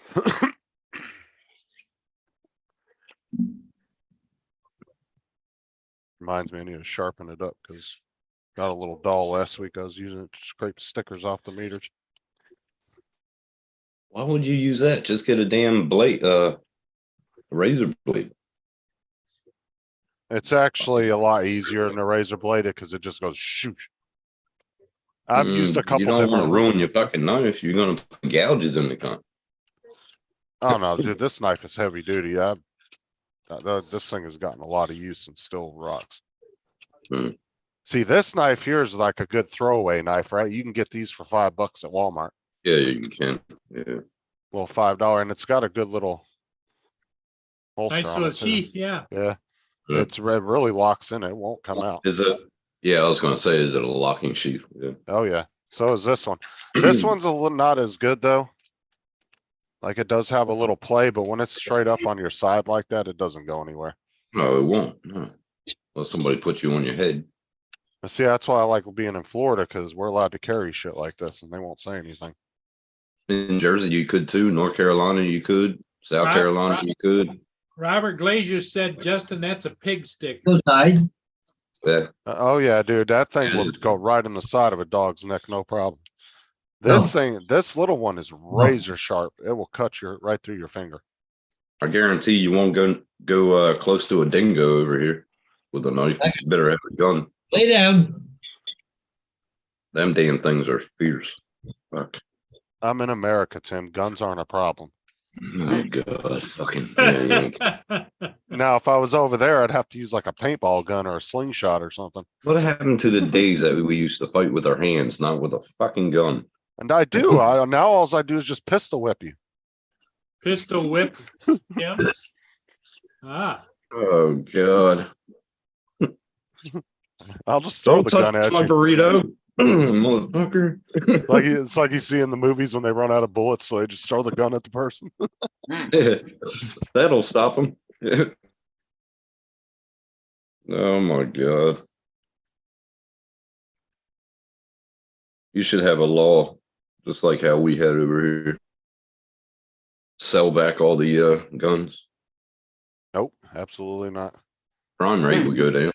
Reminds me, I need to sharpen it up because got a little dull last week. I was using it to scrape stickers off the meters. Why would you use that? Just get a damn blade, razor blade. It's actually a lot easier than a razor blade because it just goes shoot. I've used a couple You don't want to different. ruin your fucking knife. You're gonna put gouges in the cunt. Oh no, dude, this knife is heavy duty. This thing has gotten a lot of use and still rocks. Hmm. See, this knife here is like a good throwaway knife, right? You can get these for $5 at Walmart. Yeah, you can. Yeah. Well, $5, and it's got a good little holster Nice on little it too. sheath, yeah. Yeah, Yeah. it really locks in. It won't come out. Is it? Yeah, I was gonna say, is it a locking sheath? Yeah. Oh yeah. So is this one. This one's a little not as good though. Like it does have a little play, but when it's straight up on your side like that, it doesn't go anywhere. No, it won't. No. Unless somebody put you on your head. But see, that's why I like being in Florida because we're allowed to carry shit like this and they won't say anything. In Jersey, you could too. North Carolina, you could. South Right, Carolina, right. you could. Robert Glazier said, Justin, that's a pig stick. Go side. Yeah. Oh yeah, dude, that thing Yeah, it will is. go right in the side of a dog's neck, no problem. No. This thing, this little one is razor sharp. It will cut your right through your finger. I guarantee you won't go close to a dingo over here with a knife. You better have a gun. Lay down. Them damn things are fierce. Fuck. I'm in America, Tim. Guns aren't a problem. Oh god, fucking. Yeah, Now, if I was over there, I'd have to use like a paintball gun or a slingshot or something. What happened to the days that we used to fight with our hands, not with a fucking gun? And I do. Now all I do is just pistol whip you. Pistol whip him. Ah, Oh god. I'll just throw Don't the gun touch at my you. burrito, motherfucker. Like it's like you see in the movies when they run out of bullets, so they just throw the gun at the person. That'll stop them. Oh my god. You should have a law, just like how we had over here. Sell back all the guns. Nope, absolutely not. Crime rate would go down.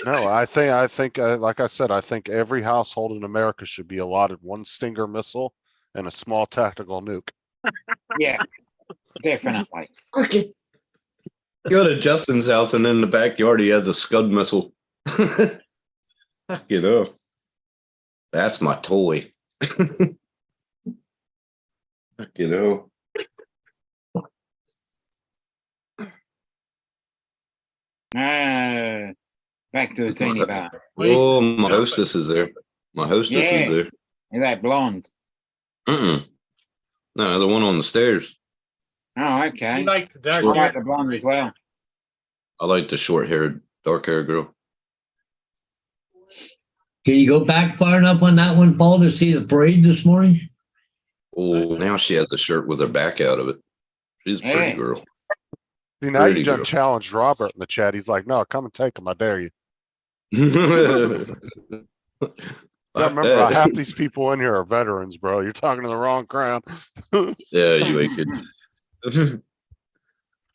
No, I think, like I said, I think every household in America should be allotted one Stinger missile and a small tactical nuke. Yeah, definitely. Okay. Go to Justin's house and in the backyard he has a Scud missile. You know. That's my toy. You know. Back to the teeny bar. Oh, my hostess is there. My hostess Yeah. is there. Is that blonde? Mm-mm. No, the one on the stairs. Oh, he okay. likes the dark I like hair. the blonde as well. I like the short-haired, dark-haired girl. Can you go back far enough on that one, Paul, to see the parade this morning? Oh, now she has a shirt with her back out of it. She's a pretty Yeah. girl. See, now Pretty you just girl. challenged Robert in the chat. He's like, no, come and take him. I dare you. Yeah, remember, half these people in here are veterans, bro. You're talking to the wrong crowd. Yeah, you ain't kidding.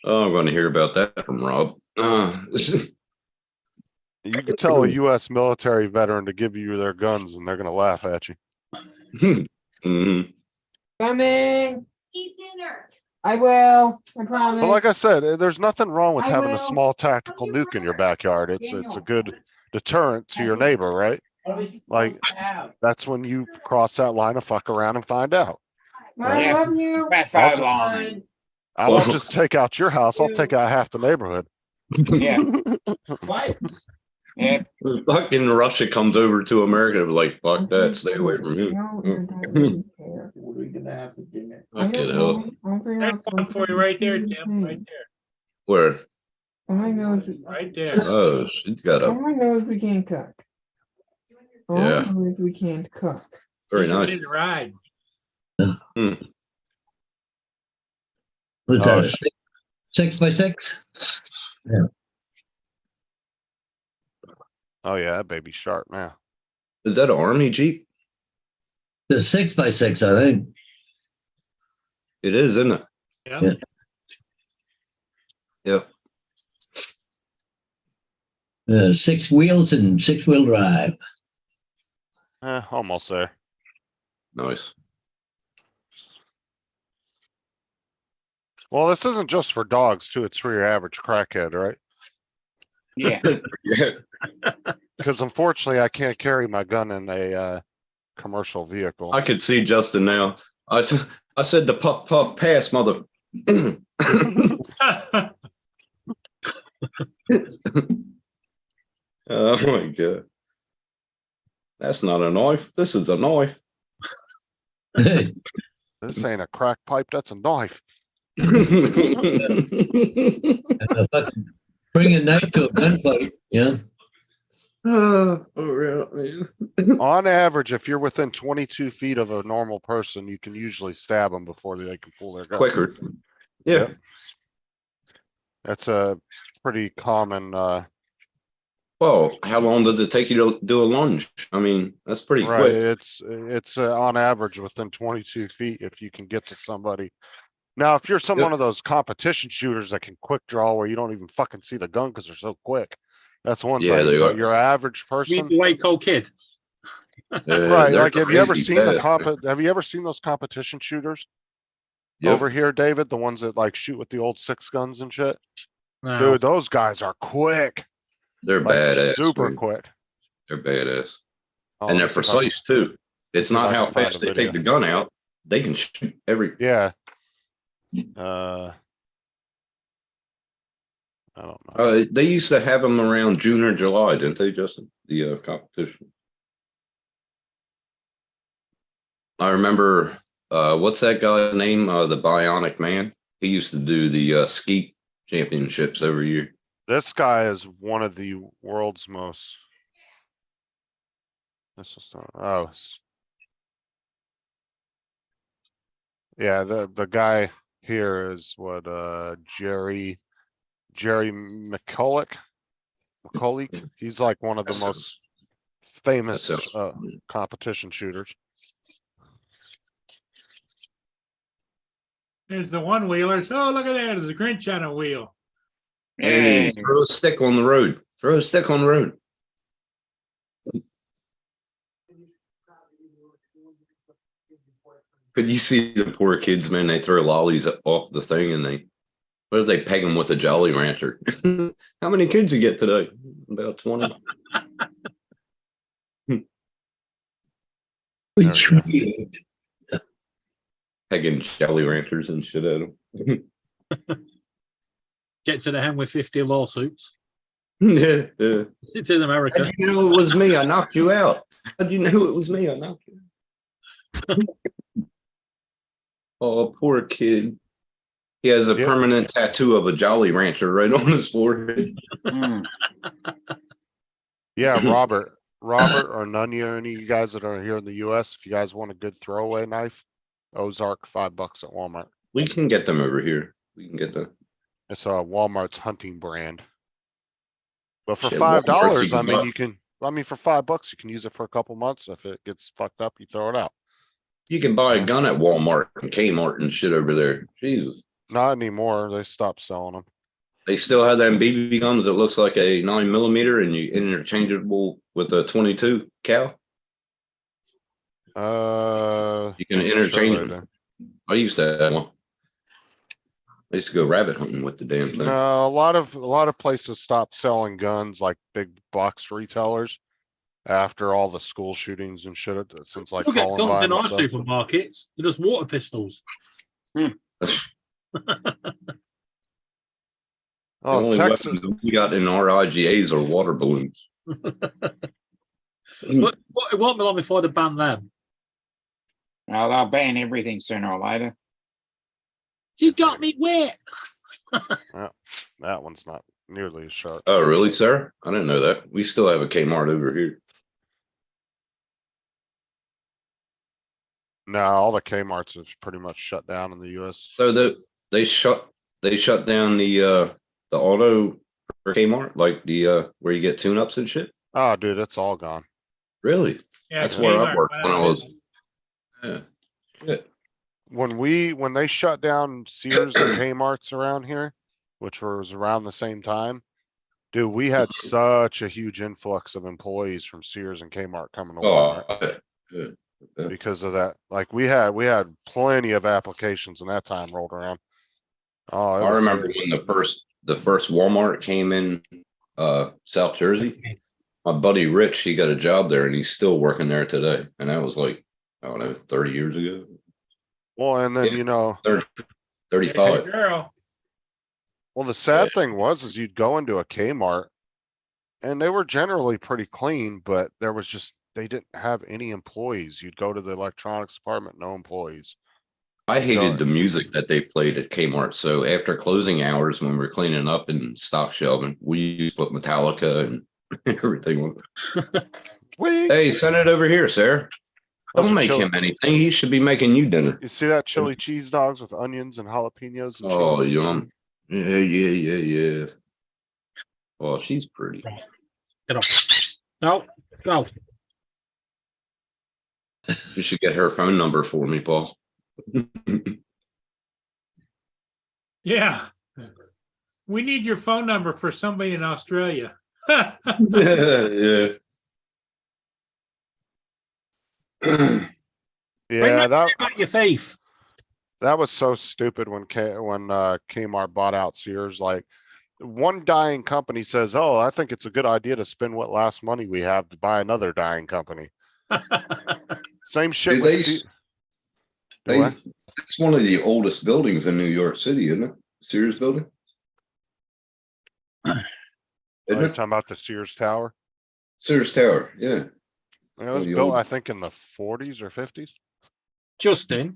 Oh, I'm going to hear about that from Rob. You can tell a U.S. military veteran to give you their guns and they're gonna laugh at you. Mhm. Coming. Eat dinner. I will. I promise. But like I said, there's nothing wrong with I having a will. small tactical nuke in your backyard. It's a good deterrent to your neighbor, right? Like, that's when you cross that line of fuck around and find out. I Yeah. love you. Buffalo line. I won't just take out your house, I'll take out half the neighborhood. Yeah. What? Yep. Fucking Russia comes over to America, they're like, fuck that, stay away from me. No, you don't really care. What are we gonna have for dinner? I Fuck don't it, know. hell. I'll figure There's out one for you right there, Tim, right there, Where? All I know is right there. Oh, she's got a, all I know is we can't cook. All I Yeah. know is we can't cook. very He's ready nice. to ride. What's Oh, that? 6x6? Oh yeah, that baby's sharp now. Is that an army Jeep? The 6x6, I think. It is, isn't it? Yeah. Yeah. Yep. 6 wheels and 6-wheel drive. Almost there. Nice. Well, this isn't just for dogs too. It's for your average crackhead, right? Yeah. Yeah. Because unfortunately, I can't carry my gun in a commercial vehicle. I could see Justin now. I said the puff puff pass, mother. Oh my god. That's not a knife. This is a knife. This ain't a crack pipe. That's a knife. Bring a knife to a gunfight. Yeah. Oh, for real, man. On average, if you're within 22 feet of a normal person, you can usually stab them before they can pull their gun. Quicker. Yeah. Yep. That's a pretty common, Well, how long does it take you to do a lunge? I mean, that's pretty right, quick. it's on average within 22 feet if you can get to somebody. Now, if you're Yep. one of those competition shooters that can quick draw where you don't even fucking see the gun because they're so quick, that's one Yeah, thing. they But are. your average Meet person, the Waco kid. right? They're Like, have you ever crazy seen the fast. have you ever seen those competition shooters Yep. over here, David? The ones that like shoot with the old 6 guns and shit? No. Dude, those guys are quick, They're like badass. super dude. quick. They're badass. Oh, And let they're me see if I can- precise too. It's see if not I how can find fast a they take the video. gun out. They can shoot every. Yeah. I don't know. They used to have them around June or July, didn't they, Justin? The competition. I remember. What's that guy's name? The Bionic Man. He used to do the skeet championships every year. This guy is one of the world's most. This is not, oh. Yeah, the guy here is what, Jerry McCulloch. He's like one of the That most sounds- famous, sounds- competition shooters. There's the one wheelers. Oh, look at that. There's a Grinch on a wheel. Hey, Hey. throw a stick on the road. Throw a stick on the road. Could you see the poor kids, man? They throw lollies off the thing and what if they peg them with a Jolly Rancher? How many kids you get today? About 20. Which There wheel? Pegging Jolly Ranchers and shit at them. Get to the hem with 50 lawsuits. Yeah, yeah. It's in America. How'd you know it was me? I knocked you out. How'd you know it was me? I knocked you out. Oh, poor kid. He has a Yeah. permanent tattoo of a Jolly Rancher right on his forehead. Mm. Yeah, Robert or none of you guys that are here in the US, if you guys want a good throwaway knife, Ozark, $5 at Walmart. We can get them over here. We can get them. It's Walmart's hunting brand. But for Shit, $5, Walmart, you can I mean, buy- for $5, you can use it for a couple months. If it gets fucked up, you throw it out. You can buy a gun at Walmart and Kmart and shit over there. Jesus. Not anymore. They stopped selling them. They still have them BB guns that looks like a 9mm and you interchangeable with a 22 cal. You can interchange sure they them. I used to have one. I used to go rabbit hunting with the damn do. thing. No, a lot of places stopped selling guns, like big box retailers, after all the school shootings and shit. Since like Still get guns Columbine in our and stuff. supermarkets. They're just water pistols. Oh, the only Texas. weapons we got in our IGAs are water balloons. But it won't be long before they ban them. Well, they'll ban everything sooner or later. You got me wet. That one's not nearly as sharp. Oh, really, sir? I didn't know that. We still have a Kmart over here. No, all the Kmart's have pretty much shut down in the US. So they shut down the auto for Kmart, like the where you get tune-ups and shit. Oh, dude, it's all gone. Really? Yeah, That's where I Kmart worked went when out I of was. business. Yeah. Shit. When they shut down Sears and Kmart's around here, which was around the same time, dude, we had such a huge influx of employees from Sears and Kmart coming to Oh, Walmart yeah. because of that. Like we had plenty of applications when that time rolled around. Oh, I remember when the first Walmart came in South Jersey. My buddy Rich, he got a job there and he's still working there today. And that was like, I don't know, 30 years ago. Well, and then, Yeah. 30, Hey, 35. girl. well, the sad thing is you'd go into a Kmart and they were generally pretty clean, but there was just, they didn't have any employees. You'd go to the electronics department, no employees. I hated the music that they played at Kmart. So after closing hours, when we were cleaning up and stock shelving, we used to put Metallica and everything. Wait, Hey, send it over here, Sarah. Those Don't are make chili- him anything. He should be making you dinner. you see that chili cheese dogs with onions and jalapenos and Oh, cheese? yum. Yeah. Oh, she's pretty. Get off. No, go. You should get her phone number for me, Paul. Yeah. We need your phone number for somebody in Australia. Yeah. Yeah, that, Back your thief. that was so stupid when Kmart bought out Sears. Like, one dying company says, "Oh, I think it's a good idea to spend what last money we have to buy another dying company." Same shit Do with they- Se- Do what? It's one of the oldest buildings in New York City, isn't it? Sears building? Oh, Isn't you're it? talking about the Sears Tower? Sears Tower, yeah. It was the built, old- I think, in the 40s or 50s. Justin,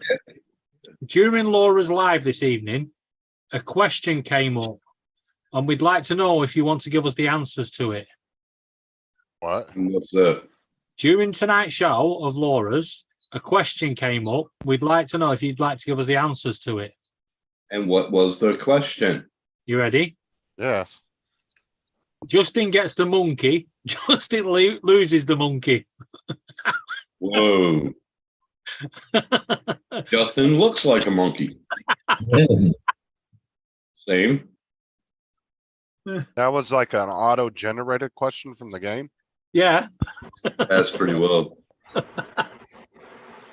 during Laura's live this evening, a question came up, and we'd like to know if you want to give us the answers to it. What? What's that? During tonight's show of Laura's, a question came up. We'd like to know if you'd like to give us the answers to it. And what was the question? You ready? Yes. Justin gets the monkey. Justin loses the monkey. Whoa. Justin looks like a monkey. Same. That was like an auto-generated question from the game. Yeah. That's pretty well.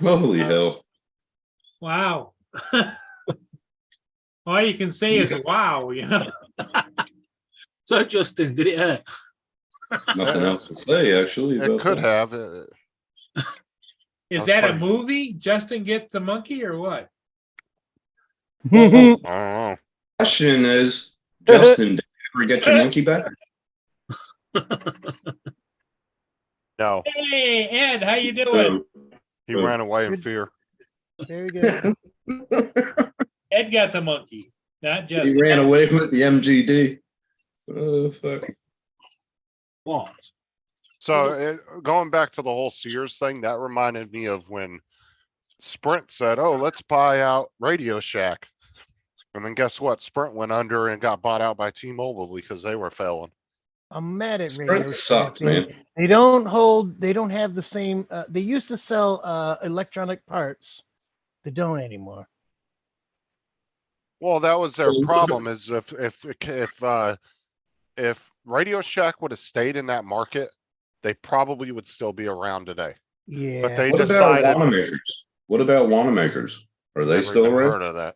Holy hell. Wow. All you can say is wow, you know? So, Justin, did it hurt? Nothing else to say, actually. It about could that. have. Is That's that a funny. movie? Justin Get the Monkey or what? I don't know. Question is, Justin, did you ever get your monkey back? No, Hey, Ed, how you doing? he ran away in fear. Very good. Ed got the monkey, not He Justin. ran away with the MGD. Oh, fuck. What? So going back to the whole Sears thing, that reminded me of when Sprint said, "Oh, let's buy out Radio Shack." And then guess what? Sprint went under and got bought out by T-Mobile because they were failing. I'm mad at Sprint Radio sucks, Shack. man. They don't have the same, they used to sell electronic parts. They don't anymore. Well, that was their Well, problem is if Radio Shack would have stayed in that market, they probably would still be around today. Yeah. But they What about decided. Wanamaker's? What about Wanamaker's? Are they Never still even around? heard of that.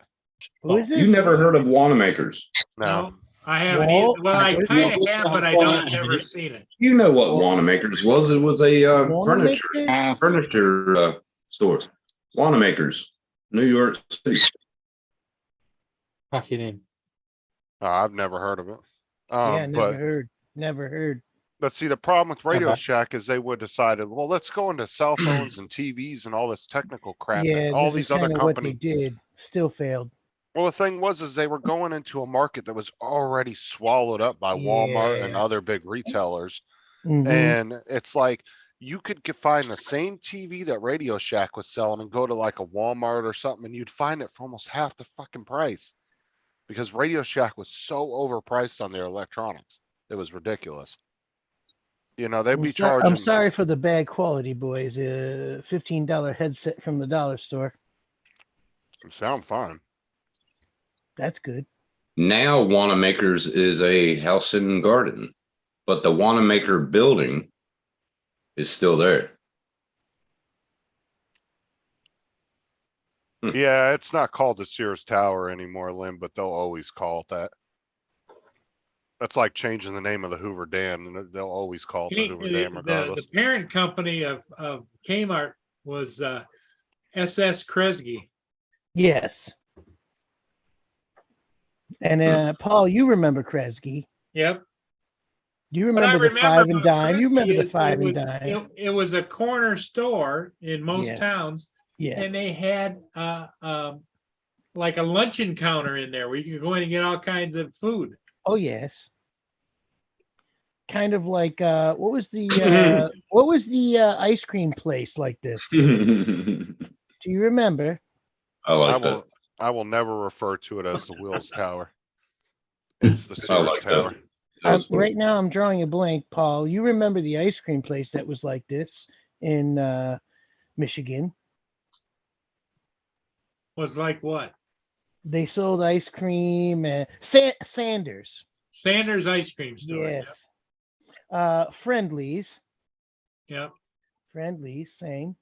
Who is You this? never heard of Wanamaker's? No, I haven't Well, either. Well, I what is kind it? of have, but I don't, never seen it. You know what Wanamaker's was. It was a furniture Wanamaker? furniture store. Wanamaker's, New York City. Packing in. I've never heard of it. Yeah, never But heard. Never heard. But see, the problem with Radio Okay. Shack is they would decided, well, let's go into cell phones and TVs and all this technical crap that Yeah, all this is these other kind of what they companies. did. Still failed. Well, the thing was, is they were going into a market that was already swallowed up by Walmart and Yeah. other big retailers. Mhm. And it's like, you could find the same TV that Radio Shack was selling and go to like a Walmart or something and you'd find it for almost half the fucking price. Because Radio Shack was so overpriced on their electronics. It was ridiculous. You know, they'd be I'm charging, sorry for the bad quality, boys. $15 headset from the dollar store. sound fine. That's good. Now Wanamaker's is a house and garden, but the Wanamaker building is still there. Yeah, it's not called the Sears Tower anymore, Lynn, but they'll always call it that. That's like changing the name of the Hoover Dam, and they'll always call it the Hoover Dam regardless. The parent company of Kmart was SS Kresge. Yes. And Paul, you remember Kresge. Yep. Do you What I remember the remember five and about dime? You Kresge remember the is five and was- dime? It was a corner store in most Yes. towns, Yes. and they had like a luncheon counter in there where you could go in and get all kinds of food. Oh yes. Kind of like what was the ice cream place like this? Do you remember? I like that. I will never refer to it as the Wills Tower. It's the I Sears like Tower. that. That's cool. Right now I'm drawing a blank, Paul. You remember the ice cream place that was like this in Michigan? Was like what? They sold ice cream and Sanders. Sanders ice cream store. Yes. Friendlies. Yep. Friendlies, same.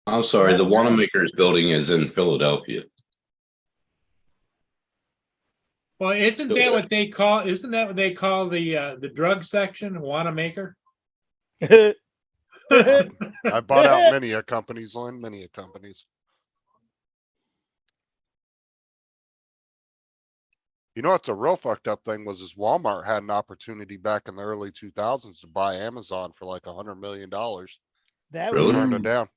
I'm sorry, the Wanamaker's building is in Philadelphia. Well, isn't Still that there. what they call? Isn't that what they call the drug section? Wanamaker. I bought out many a companies, Lynn, many a companies. You know what's a real fucked up thing was Walmart had an opportunity back in the early 2000s to buy Amazon for like $100 million. That Really? Turned it down.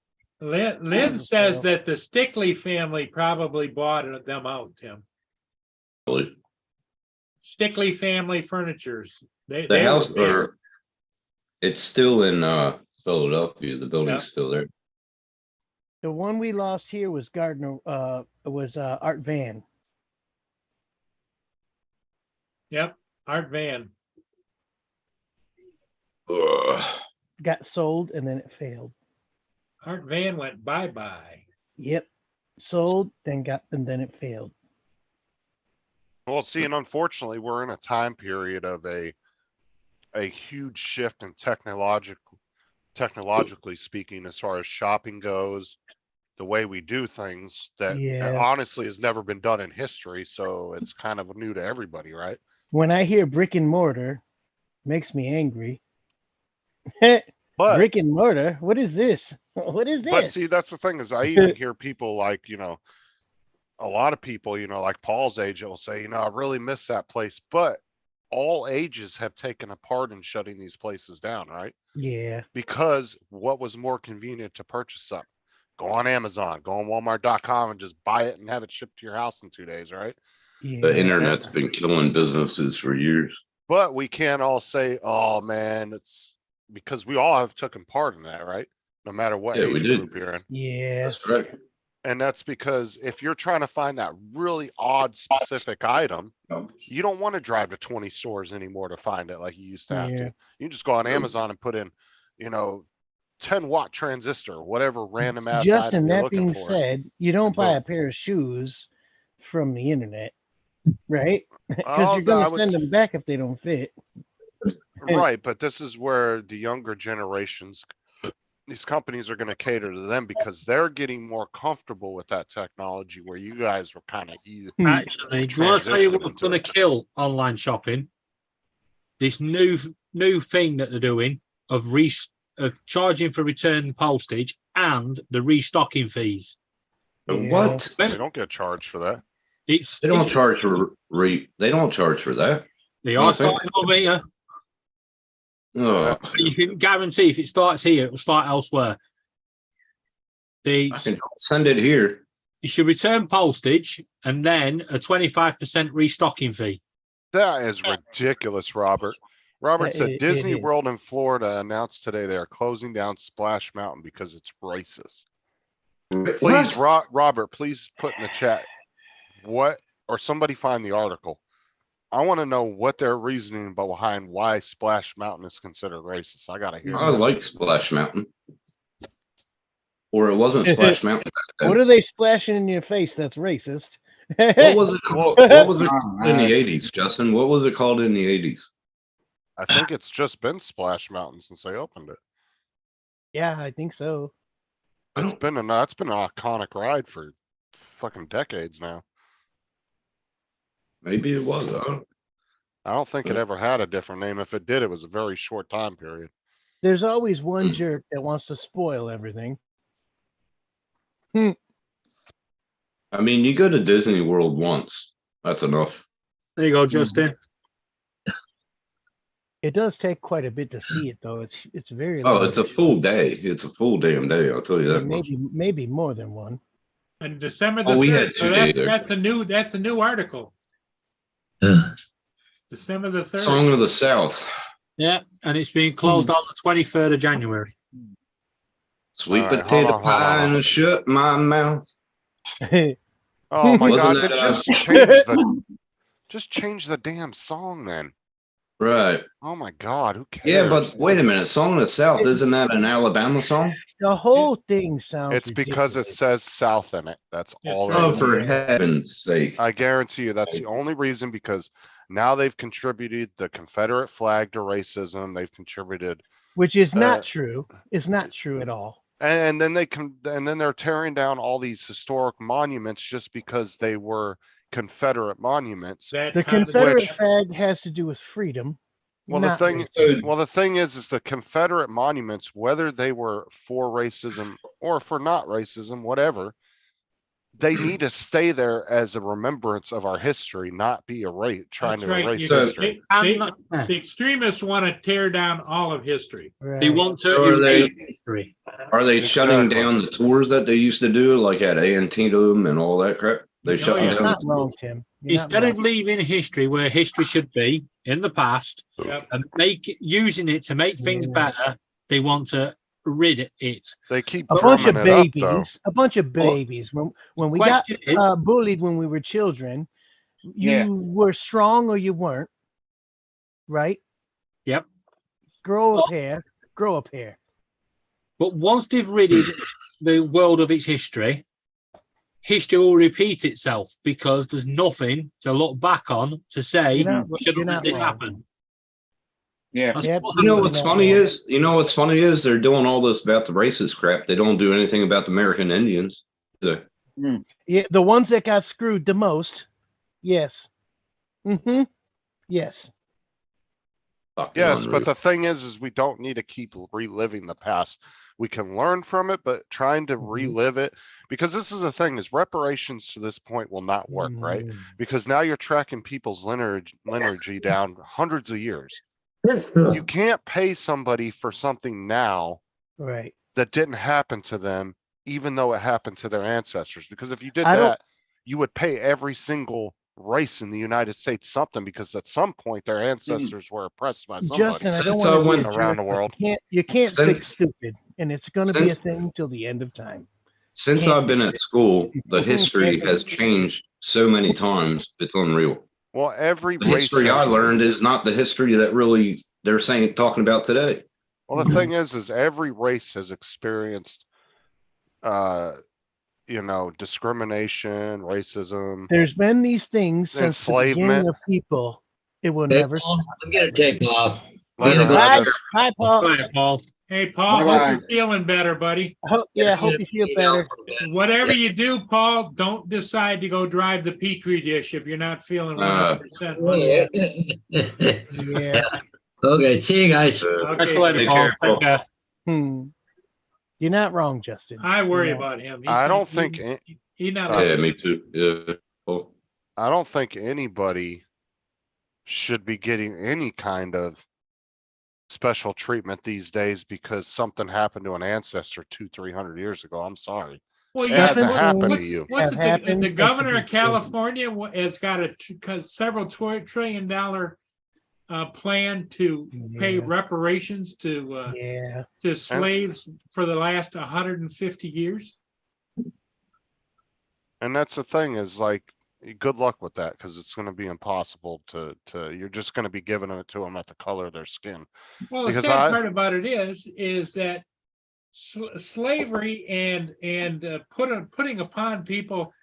Lynn was a says fail. that the Stickley family probably bought them out, Tim. Really. Stickley family furnitures. The They were house, big. or it's still in Philadelphia. The building's Yeah. still there. The one we lost here was Gardner. Was Art Van. Yep, Art Van. Ugh. Got sold and then it failed. Art Van went bye-bye. Yep. Sold, then then it failed. Well, see, and unfortunately, we're in a time period of a huge shift in technologically speaking, as far as shopping goes, the way we do things that Yeah. honestly has never been done in history. So it's kind of new to everybody, right? When I hear brick and mortar, makes me angry. But Brick and mortar? What is this? What is this? But see, that's the thing is I even hear people like, a lot of people, like Paul's age, will say, I really miss that place, but all ages have taken a part in shutting these places down, right? Yeah. Because what was more convenient to purchase something? Go on Amazon, go on Walmart.com and just buy it and have it shipped to your house in 2 days, right? Yeah. The internet's been killing businesses for years. But we can't all say, oh man, it's because we all have taken part in that, right? No matter what Yeah, we age did. group you're in. Yeah. That's right. And that's because if you're trying to find that really odd specific item, you don't want to drive to 20 stores anymore to find it like you used to have Yeah. to. You can just go on Amazon and put in, 10-watt transistor, whatever random ass item Justin, you're that looking being for. said, you don't And buy a boom. pair of shoes from the internet, right? Because Oh, you're going I to would send s- them back if they don't fit. Right, but this is where the younger generations, these companies are gonna cater to them because they're getting more comfortable with that technology where you guys were kind of easy. Actually, do you want to tell you transitioning what's into going it. to kill online shopping? This new thing that they're doing of charging for return postage and the restocking fees. What? They don't get charged for that. It's They don't it's- charge for they don't charge for that. They I are don't think- starting over here. Oh, You can guarantee if it starts here, it will start elsewhere. I can send it here. You should return postage and then a 25% restocking fee. That is ridiculous, Robert. Robert said It Disney is. World in Florida announced today they are closing down Splash Mountain because it's racist. Please, Robert, please put in the chat what, or somebody find the article. I want to know what their reasoning behind why Splash Mountain is considered racist. I gotta hear I that. like Splash Mountain. Or it wasn't Splash Mountain back then. What are they splashing in your face that's racist? What was it called? What was it Oh, called in the 80s, Justin? What was it called in the 80s? I think it's just been Splash Mountain since they opened it. Yeah, I think so. It's been an iconic ride for fucking decades now. Maybe it was. I don't think it ever had a different name. If it did, it was a very short time period. There's always one jerk that wants to spoil everything. I mean, you go to Disney World once. That's enough. There you go, Justin. It does take quite a bit to see it, though. It's very. Oh, long. it's a full day. It's a full damn day. I'll tell you that much. Maybe more than one. And December the Oh, we 3rd, had so 2 days there. that's a new article. December the 3rd. Song of the South. Yeah, and it's being closed on the 23rd of January. Sweet All right, potato hold on, pie hold on. and shut my mouth. Oh my Wasn't god, that, then just change the damn song then. Right. Oh my god, who cares? Yeah, but wait a minute. Song of the South, isn't that an Alabama song? The whole thing sounds. It's because it ridiculous. says South in it. That's all. right. Oh, it is. for heaven's sake. I guarantee you that's the only reason, because now they've contributed the Confederate flag to racism. They've contributed, Which is not uh, true. It's not true at all. and then they're tearing down all these historic monuments just because they were Confederate monuments. That The kind of- Confederate Which- flag has to do with freedom. Well, the not thing, racism. well, the thing is the Confederate monuments, whether they were for racism or for not racism, whatever, they need to stay there as a remembrance of our history, not be trying That's to right. erase You- history. The extremists want to tear down all of history. They Right. want to So are they- erase history. Are they shutting Exactly. down the tours that they used to do, like at Antietam and all that crap? They Oh, shutting yeah. You're down. not wrong, Tim. You're not Instead wrong. of leaving history where history should be in the past Yep. and using it to make things Yeah. better, they want to rid it. They keep A bunch of drumming it up, though. babies. A bunch of babies. When we got Question is, bullied when we were children, you Yeah. were strong or you weren't, right? Yep. Grow Well- a pair. Grow a pair. but once they've ridded the world of its history, history will repeat itself because there's nothing to look back on to say, You're not- should you're have let not this wrong. happen. Yeah. That's Yep. what You know happens. what's funny is, they're doing all this about the racist crap. They don't do anything about the American Indians. Yeah, the ones that got screwed the most. Yes. Mm-hmm. Yes. Fucking Yes, unreal. but the thing is we don't need to keep reliving the past. We can learn from it, but trying to relive it, because this is the thing, is reparations to this point will not work, right? Mm. Because now you're tracking people's lineage down hundreds of years. You can't pay somebody for something now Right. that didn't happen to them, even though it happened to their ancestors. Because if you did I don't- that, you would pay every single race in the United States something, because at some point their ancestors were oppressed by somebody Justin, I don't Since want I to went be a around jerk, the but world. You can't Since- fix stupid, and it's going to be a Since- thing till the end of time. Since Can't I've been at school, the Mhm. history has changed so many times. It's unreal. Well, every The race. history I has- learned is not the history that really they're talking about today. Well, the thing is every race has experienced, discrimination, racism. There's been these things since the beginning Enslavement. of people. It will Hey, never Paul, stop. I'm gonna take off. Later, Go Bye, Hodges. bye, Paul. Go ahead, Paul. Hey, Paul, hope Bye-bye. you're feeling better, buddy. Hope you feel better. Whatever you do, Paul, don't decide to go drive the Petri dish if you're not feeling 100%. Yeah. Okay, see you guys. Catch you Okay, later, Take Paul. care, Take Paul. care. You're not wrong, Justin. I worry You're not. about him. I don't think, He's not. Yeah, me too. Yeah. Oh. I don't think anybody should be getting any kind of special treatment these days because something happened to an ancestor 300 years ago. I'm sorry. Well, It yeah, hasn't what- happened to what's- you. What's Have it, happened, the that's a governor of big thing. California has got several $1 trillion plan to pay Yeah. reparations to Yeah. slaves for the last 150 years. And that's the thing is like, good luck with that because it's going to be impossible to, you're just going to be giving it to them at the color of their skin. Well, the Because sad part about it is that slavery and putting upon people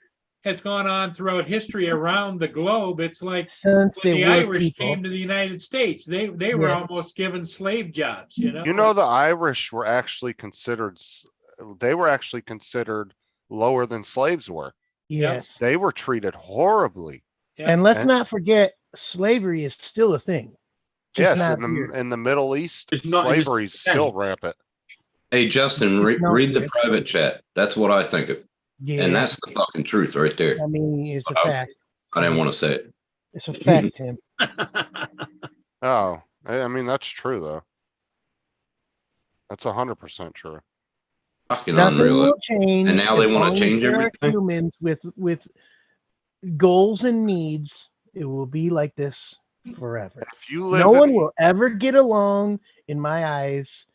has gone on throughout history around the globe. It's like Since when they the were Irish people. came to the United States, they were Yeah. almost given slave jobs, you know? You know, the Irish were actually considered, they were actually considered lower than slaves were. Yes. They were treated horribly. Yeah. And let's And- not forget, slavery is still a thing. Just Yes, not in here. the Middle East, It's not in the slavery is still States. rampant. Hey, Justin, No, read the it's- private chat. That's what I think of. Yeah. And that's the fucking truth right there. I mean, it's a Oh. fact. I didn't want to say it. It's a fact, Tim. Oh, I mean, that's true though. That's 100% true. Fucking Nothing unreal. will change. And now they as wanna long as change there are everything? Humans with goals and needs, it will be like this forever. If you live No in- one will ever get along, in my eyes.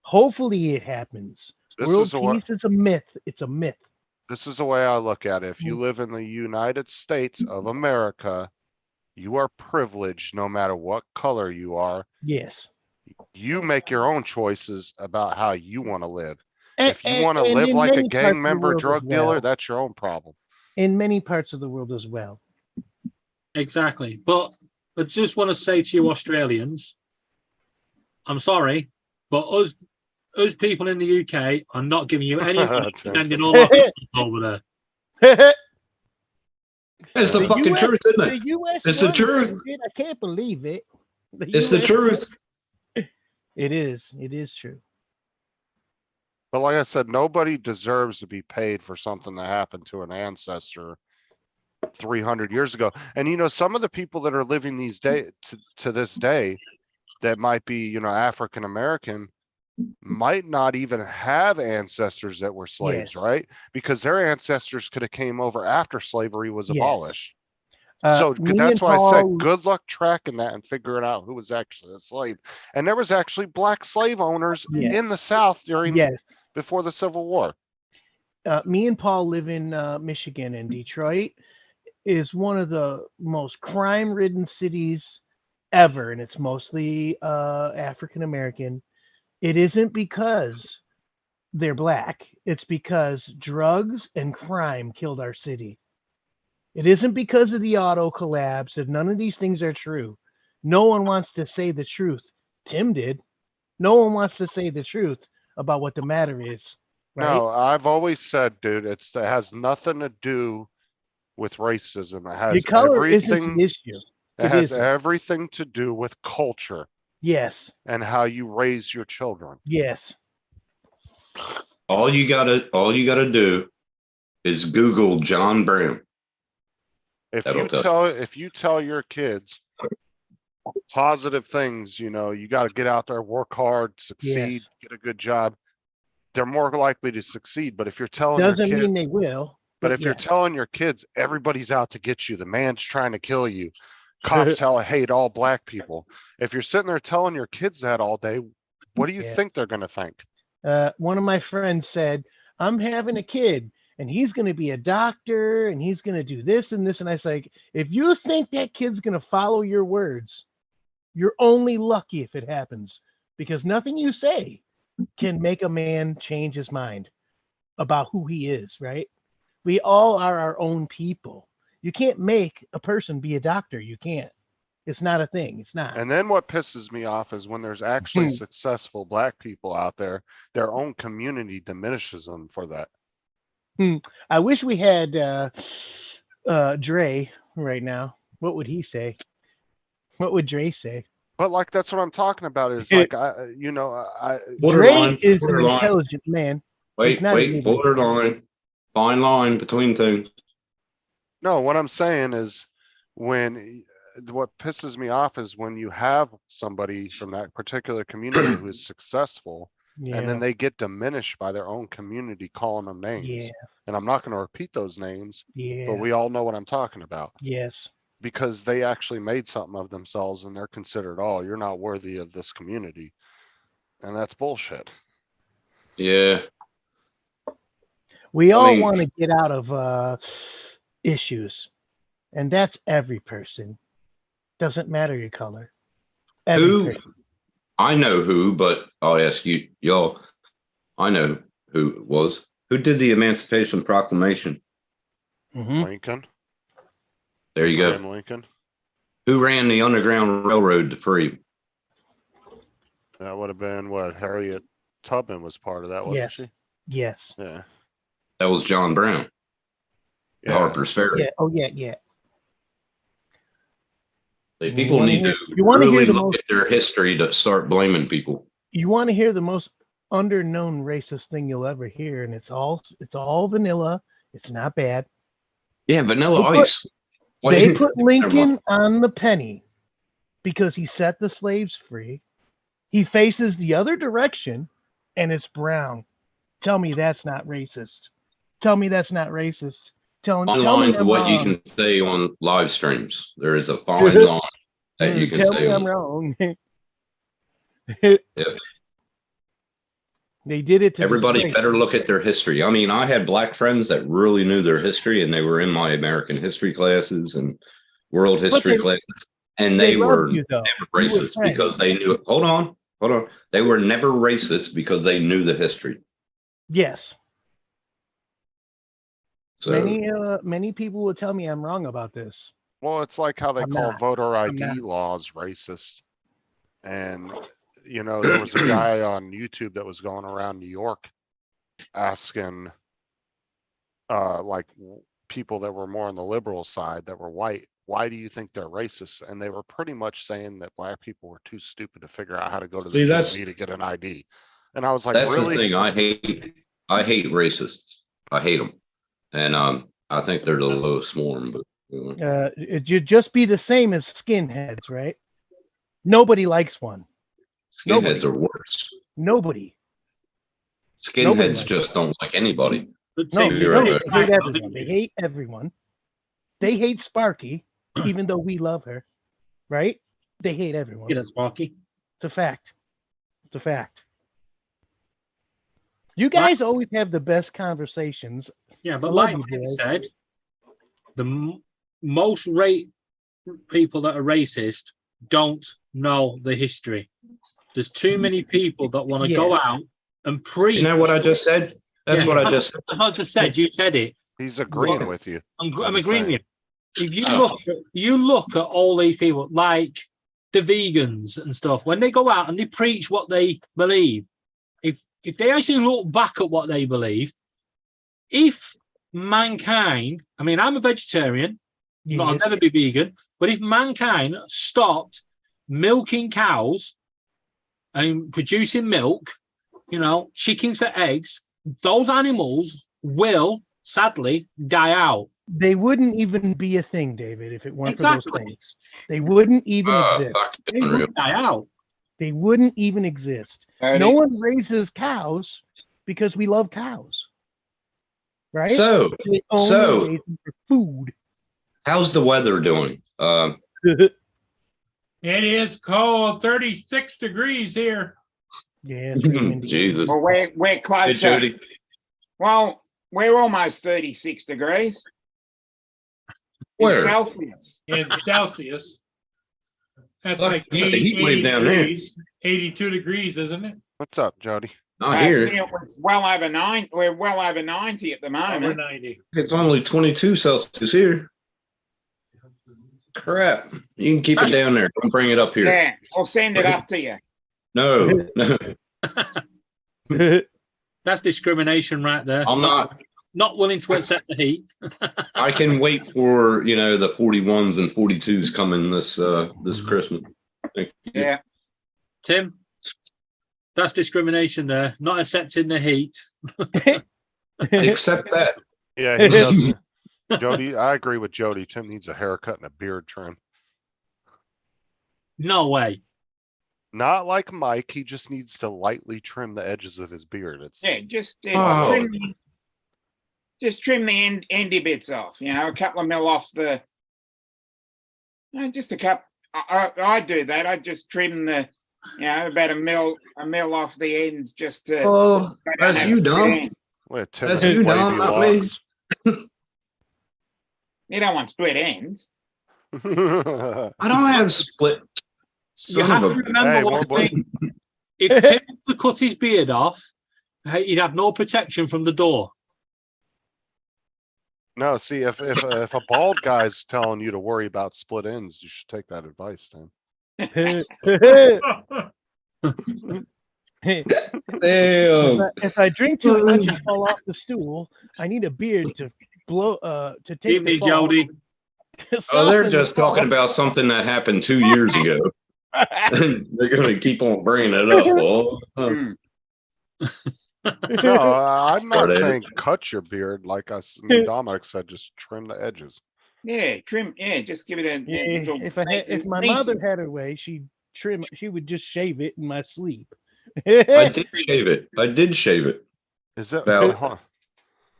Hopefully, it happens. This World is the way, peace is a myth. It's a myth. this is the way I look at it. If Mm. you live in the United States of America, you are privileged no matter what color you are. Yes. You make your own choices about how you want to live. And- If you and- want to and live in like a many parts of gang the member, world as drug dealer, well. that's your own problem. In many parts of the world as well. Exactly. But I just want to say to you Australians, I'm sorry, but us people in the UK are not giving you any money Tim. sending all our people over there. It's the fucking US truth, isn't the it? US It's the won truth. that shit. I can't believe it. It's the US truth. It is. It is true. But like I said, nobody deserves to be paid for something that happened to an ancestor 300 years ago. And you know, some of the people that are living these day to this day that might be, you know, African American might not even have ancestors that were slaves, Yes. right? Because their ancestors could have came over after slavery was Yes. abolished. Uh, So me that's and why I Paul- said, good luck tracking that and figuring out who was actually a slave. And there was actually black slave owners Yes. in the South during, Yes. before the Civil War. Me and Paul live in Michigan, and Detroit is one of the most crime-ridden cities ever, and it's mostly African American. It isn't because they're black; it's because drugs and crime killed our city. It isn't because of the auto collapse. If none of these things are true, no one wants to say the truth. Tim did. No one wants to say the truth about what the matter is. Right? No, I've always said, dude, it has nothing to do with racism. It Your has color isn't everything, the issue. it it has isn't. everything to do with culture Yes. and how you raise your children. Yes. All you gotta do is Google John Brown. That'll If you tell your kids positive things, you know, you gotta get out there, work hard, succeed, Yes. get a good job, they're more likely to succeed. But if you're telling your Doesn't kids, mean they will. but if you're yeah. telling your kids, everybody's out to get you, the man's trying to kill you, cops hate all black people. If you're sitting there telling your kids that all day, what do you Yeah. think they're gonna think? One of my friends said, I'm having a kid and he's going to be a doctor and he's going to do this and this. And I was like, if you think that kid's going to follow your words, you're only lucky if it happens, because nothing you say can make a man change his mind about who he is, right? We all are our own people. You can't make a person be a doctor. You can't. It's not a thing. It's not. And then what pisses me off is when there's actually Hmm. successful black people out there, their own community diminishes them for that. I wish we had Dre right now. What would he say? What would Dre say? But like, that's what I'm talking about is like, you know, Borderline, Dre is an borderline. intelligent man. Wait, not wait, an idiot. borderline. Fine line between things. no, what I'm saying is when what pisses me off is when you have somebody from that particular community who is successful, and then Yeah. they get diminished by their own community calling them names. Yeah. And I'm not gonna repeat those names, but Yeah. we all know what I'm talking about. Yes. Because they actually made something of themselves and they're considered, oh, you're not worthy of this community. And that's bullshit. Yeah. We I all mean- want to get out of issues, and that's every person. Doesn't matter your color. Every Who? person. I know who, but I'll ask you, y'all. I know who it was. Who did the Emancipation Proclamation? Mhm. Lincoln, There you go. Abraham Lincoln. Who ran the Underground Railroad to free? That would have been what Harriet Tubman was part of that, wasn't Yes. she? Yes. Yeah. That was John Brown. Yeah. Harper's Ferry. Yeah. Oh yeah. Yeah. People wanna need hear- to you wanna hear really the look most- at their history to start blaming people. You want to hear the most underknown racist thing you'll ever hear, and it's all vanilla. It's not bad. Yeah, Vanilla They put- Ice. Why They didn't- put Lincoln on the penny because he set the slaves free. He faces the other direction, and it's brown. Tell me that's not racist. Tell me that's not racist. Tell me Online to I'm what you wrong. can say on live streams. There is a fine line that you can Tell say me I'm on. wrong. Yep. They did it to Everybody disgrace. better look at their history. I mean, I had black friends that really knew their history, and they were in my American history classes and world history they- classes, and They they were loved you though. never You were racist friends. because they knew it. Hold on. They were never racist because they knew the history. Yes. So Many people will tell me I'm wrong about this. Well, it's like how they I'm call not. voter I'm ID not. laws racist. And, you know, there was a guy on YouTube that was going around New York asking, people that were more on the liberal side that were white, why do you think they're racist? And they were pretty much saying that black people were too stupid to figure out how to go to See, the that's- DMV to get an ID. And I was like, that's really? the thing. I hate racists. I hate them, and I think they're the lowest swarm. But It should just be the same as skinheads, right? Nobody likes one. skinheads are worse. Nobody. Skinheads likes just don't like anybody. But No, Tim, they you're don't. right. They hate everyone. They hate everyone. They hate Sparky, even though we love her, right? They hate everyone. Yeah, that's Sparky. It's a fact. It's a fact. You guys always have the best conversations. Yeah, I but love like you Tim boys. said, the most people that are racist don't know the history. There's too many people that want to go Yeah. out and preach. You know what I just said? That's Yeah, what I just said. I just said. You said it. He's agreeing Well, with you. I'm just agreeing with saying. you. If you Oh. look at all these people, like the vegans and stuff, when they go out and they preach what they believe, if they actually look back at what they believe, if mankind, I mean, I'm a vegetarian, but I'll Yes. never be vegan, but if mankind stopped milking cows and producing milk, chickens for eggs, those animals will sadly die out. They wouldn't even be a thing, David, if it weren't for Exactly. those things. They wouldn't even exist. Fuck, They unreal. would die out. They wouldn't even exist. Cody, No one raises cows because we love cows. Right? So, They only so- raise them for food. how's the weather doing? It is cold, 36 degrees here. Yeah, it's pretty windy. Jesus. well, we're Hey, close. Jody. Well, we're almost 36 degrees in Where? Celsius. In Celsius. That's Look, like you got the 80, heat wave down there. degrees, 82 degrees, isn't it? What's up, Jody? Not here. It's well over 9. We're well over 90 at the Over moment. 90. It's only 22 Celsius here. Crap. You can keep it down there. Don't bring it up here. Yeah, I'll send it up to you. No, no. That's discrimination right there. I'm not. Not willing to accept the heat. I can wait for, the 41s and 42s coming this Christmas. Thank you. Yeah. Tim, that's discrimination there. Not accepting the heat. Except that. Yeah, he does. Jody, I agree with Jody. Tim needs a haircut and a beard trim. No way. Not like Mike, he just needs to lightly trim the edges of his beard. It's Yeah, just Oh. trim the endy bits off. You know, a couple of mil off the. No, just a couple. I do that. I just trim the, about a mil off the ends just to. Oh, so I don't that's have you, split Dom. ends. with That's Tim's you, wavy Dom, not me. locks. You don't want split ends. I don't have split. You Son have of to a. remember Hey, one what- thing. If Tim was to cut his beard off, he'd have no protection from the door. No, see, if a bald guy's telling you to worry about split ends, you should take that advice, Tim. Damn. If I drink too much and fall off the stool, I need a beard to to take Give the me, fall. Jody. to Oh, they're soften the just talking fall. about something that happened 2 years ago. They're gonna keep on bringing it up. Oh, Hmm. No, I'm not Started. saying cut your beard like me and Dominic said, just trim the edges. Yeah, trim. Yeah, just give it a. Yeah, little if my neat- mother had her way, she'd trim. She would just shave it in my sleep. I did shave it. I did shave it. Is that, Well- huh,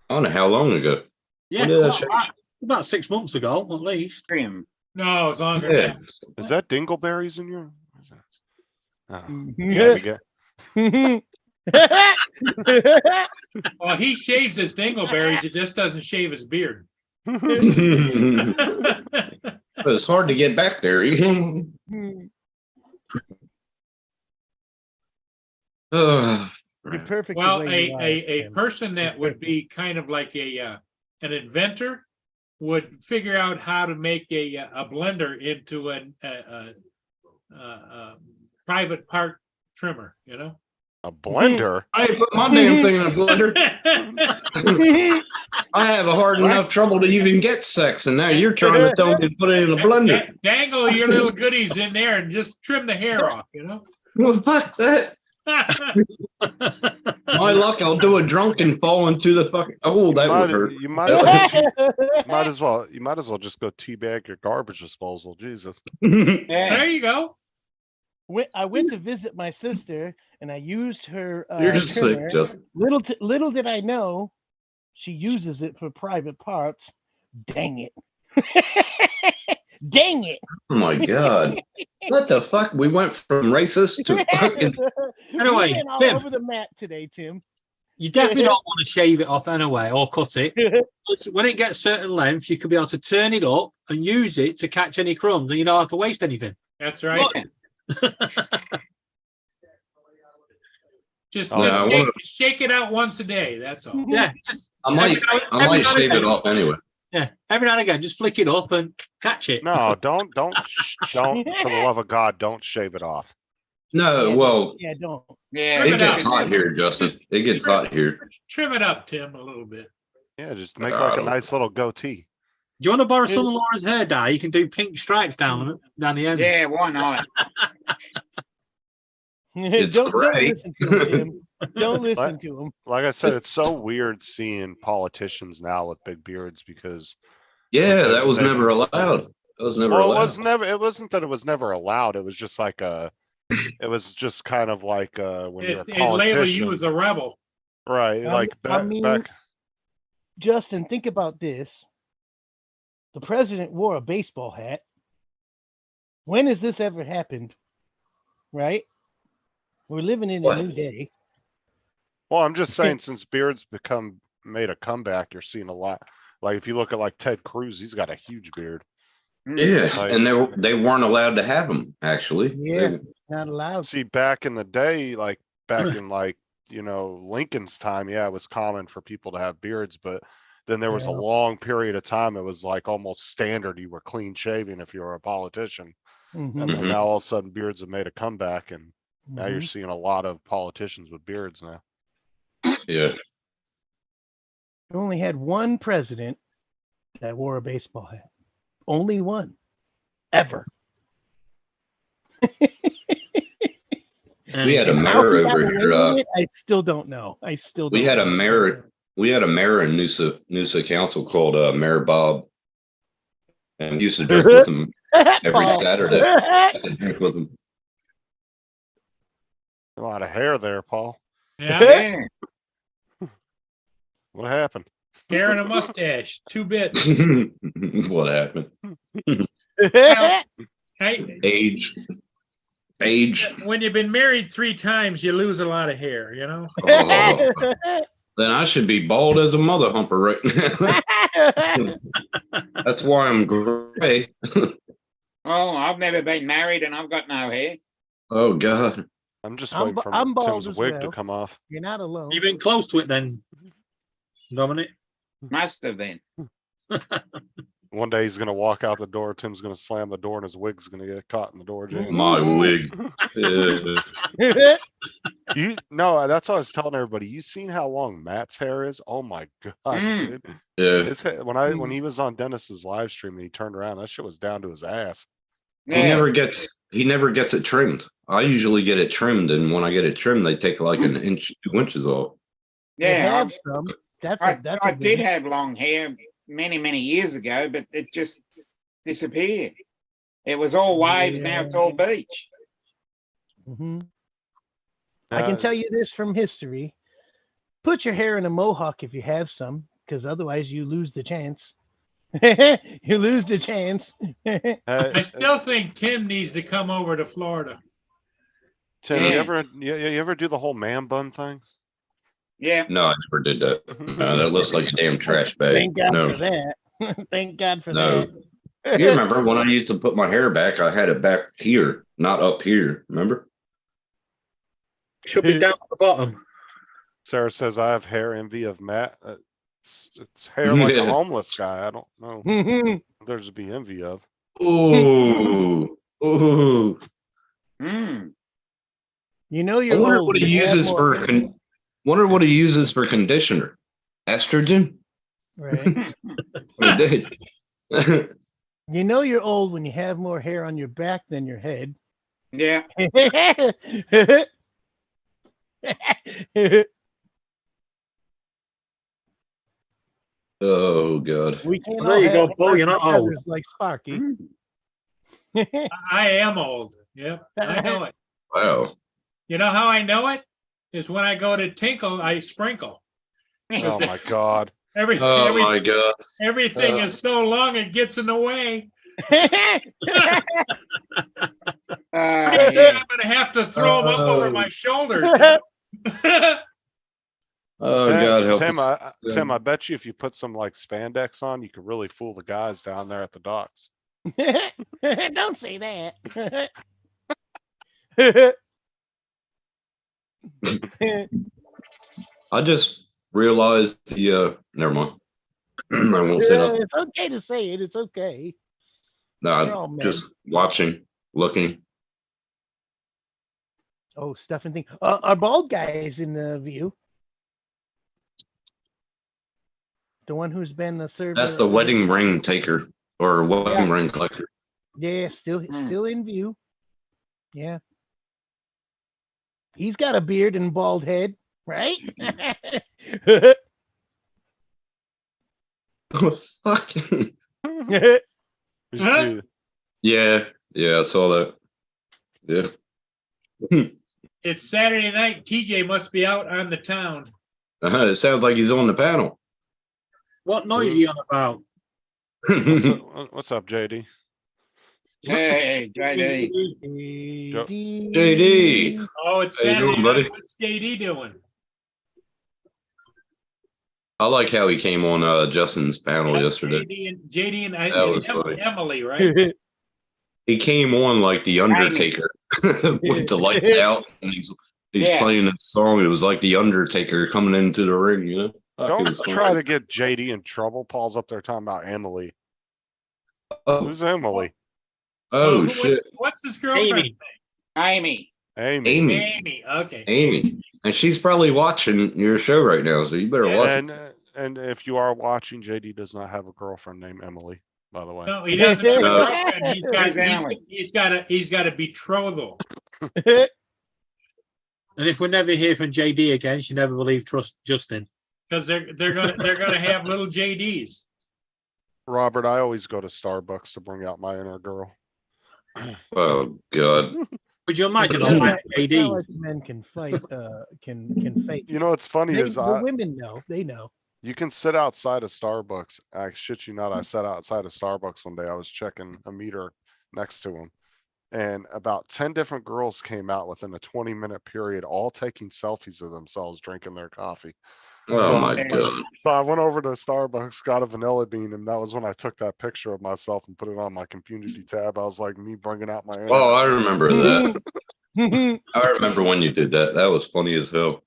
I don't know how long ago. Yeah, When did I quite shave? right. About 6 months ago, at least. trim. No, it's longer. Yeah. than is that dingleberries in your? what is that? Oh, Mhm. yeah, we get, that. Well, he shaves his dingleberries. It just doesn't shave his beard. It's hard to get back there. Ugh. You're perfect. the Well, way you are, a Tim. person that would be kind of like an inventor would figure out how to make a blender into a private part trimmer, you know? a blender? I ain't put my damn thing in a blender. I have a hard enough trouble to even get sex, and now you're trying to tell me to put it in a blender. Dangle your little goodies in there and just trim the hair off, you know? Well, fuck that. My luck, I'll do a drunk and fall into the fucking. Oh, that would hurt. You might as well, you might as well just go teabag your garbage disposal, Jesus. Yeah. There you go. I went to visit my sister, and I used her. You're just sick, trimmer. Justin. Little did I know, she uses it for private parts. Dang it! Dang it! Oh my god. What the fuck? We went from racist to fucking. Anyway, We went all Tim. over the map today, Tim. You definitely don't want to shave it off anyway or cut it. When it gets certain length, you could be able to turn it up and use it to catch any crumbs, and you don't have to waste anything. That's right. Just, Oh, yeah, I shake, wanna- shake it out once a day. That's all. Yeah, just I might every now and shave it again, off anyway. Yeah, every now and again, just flick it up and catch it. No, don't, for the love of God, don't shave it off. No, Yeah, well, Yeah, don't. Yeah. Trim it it gets out. hot here, Justin. It gets hot here. Trim it up, Tim, a little bit. Yeah, just make like a nice little goatee. Do you want to borrow some of Laura's hair dye? You can do pink stripes down the end. Yeah, why not? It's don't great. listen to him, Tim. Don't listen to him. Like I said, it's so weird seeing politicians now with big beards because Yeah, that was never allowed. That was never well, allowed. it wasn't that it was never allowed. It was just like it was just kind of like when you're a It label politician, you as a rebel. right? Like I mean- back. Justin, think about this. The president wore a baseball hat. When has this ever happened? Right? We're living in What? a new day. Well, I'm just saying, since beards made a comeback, you're seeing a lot. Like if you look at like Ted Cruz, he's got a huge beard. Yeah, Like- and they weren't allowed to have them actually. Yeah. Not allowed. See, back in the day, like back in like Lincoln's time, yeah, it was common for people to have beards, but then there was a Yeah. long period of time it was like almost standard. You were clean shaven if you were a politician, Mhm, and then Mhm. now all of a sudden beards have made a comeback, and now you're mhm. seeing a lot of politicians with beards now. Yeah. We only had one president that wore a baseball hat. Only one. Ever. We had a And how mayor he got over away here. with it, I still don't know. I still don't We had a know. mayor. We had a mayor in Noosa Council called Mayor Bob, and we used to joke with him every Paul. Saturday. I could drink with him. A lot of hair there, Paul. Yeah, Yeah. What happened? hair and a mustache, 2 bits. What happened? Hey, Age. Age. when you've been married 3 times, you lose a lot of hair, you know? Oh, then I should be bald as a mother humper right now. That's why I'm gray. Oh, I've never been married and I've got no hair. Oh God. I'm just I'm waiting ba- I'm for bald Tim's as wig to well. come off. You're not alone. You've been close to it then, Dominic. Must have been. One day he's gonna walk out the door, Tim's gonna slam the door, and his wig's gonna get caught in the door jam. My wig. No, that's what I was telling everybody. You seen how long Matt's hair is? Oh my god, Mm. dude. Yeah. His hair, when he was on Dennis's live stream and he turned around, that shit was down to his ass. He Yeah. never gets it trimmed. I usually get it trimmed, and when I get it trimmed, they take like an inch, 2 inches off. You Yeah, have some. That's I, a, that's I a did good- have long hair many, many years ago, but it just disappeared. It was all waves, now it's all beach. Mhm. I can tell you this from history. Put your hair in a mohawk if you have some, because otherwise you lose the chance. You lose the chance. I still think Tim needs to come over to Florida. Tim, Yeah. you ever do the whole man bun thing? Yeah. No, I never did that. That looks like a damn trash bag. Thank God No, for that. Thank God for no. that. You remember when I used to put my hair back? I had it back here, not up here. Remember? Should be down at the bottom. Sarah says I have hair envy of Matt. It's hair like a Yeah. homeless guy. I don't know. Mhm. what There's to be envy of. Ooh, ooh. Mm. You know I you're wonder old. what he when you have uses more for. hair. Wonder what he uses for conditioner. Estrogen. Right. He did. You know you're old when you have more hair on your back than your head. Yeah. Oh God. We can't Well, there all you go, have Paul, you're perfect not old. feathers like Sparky. I am old. Yep, I know it. Wow. You know how I know it? Is when I go to tinkle, I sprinkle. Oh my god. Oh my God. Everything is so long it gets in the way. Pretty soon Yeah. I'm gonna have to throw them up over my shoulders. Oh Hey, God help Tim, us. Tim, I bet you if you put some like spandex on, you could really fool the guys down there at the docks. Don't say that. I just realized the never mind. I won't say nothing. It's okay to say it. It's okay. No, We're all I'm men. just watching, looking. Oh, stuff and things. Our bald guy is in the view. The one who's been the server. That's the wedding ring taker or wedding Yeah. ring collector. Yeah, still Hmm. still in view. Yeah. He's got a beard and bald head, right? Oh, fuck. You Huh? see- Yeah, I saw that. Yeah. It's Saturday night. TJ must be out on the town. It sounds like he's on the panel. What noise are you on about? What's up, JD? Hey, JD. JD. Oh, it's How you Saturday doing, night. buddy? What's JD doing? I like how he came on Justin's panel yesterday. JD and I, That was it's funny. Emily, right? He came on like the Undertaker with the lights out, and he's Yeah. playing this song. It was like the Undertaker coming into the ring, you know. Fuck, it Don't was try fun. to get JD in trouble. Paul's up there talking about Emily. Oh, Who's Emily? oh Who- shit, What's his girlfriend's Amy. Amy. Amy, name? Amy. Okay. Amy, and she's probably watching your show right now, so you better Yeah. watch it. And if you are watching, JD does not have a girlfriend named Emily, by the way. No, he doesn't have a No. girlfriend. He's got a betrothal. And if we never hear from JD again, she never believe trust Justin. Because they're gonna have little JDs. Robert, I always go to Starbucks to bring out my inner girl. Oh, God. Could you imagine It's all not my like- it's not like ADs? men can fight, can fake. You know, what's funny is the women know, they know. you can sit outside of Starbucks. I shit you not, I sat outside of Starbucks one day. I was checking a meter next to him. And about 10 different girls came out within a 20-minute period, all taking selfies of themselves drinking their coffee. Oh, So- my God. So I went over to Starbucks, got a vanilla bean, and that was when I took that picture of myself and put it on my community tab. I was like, me bringing out my inner Oh, I remember that. I remember when you did that. That was funny as hell.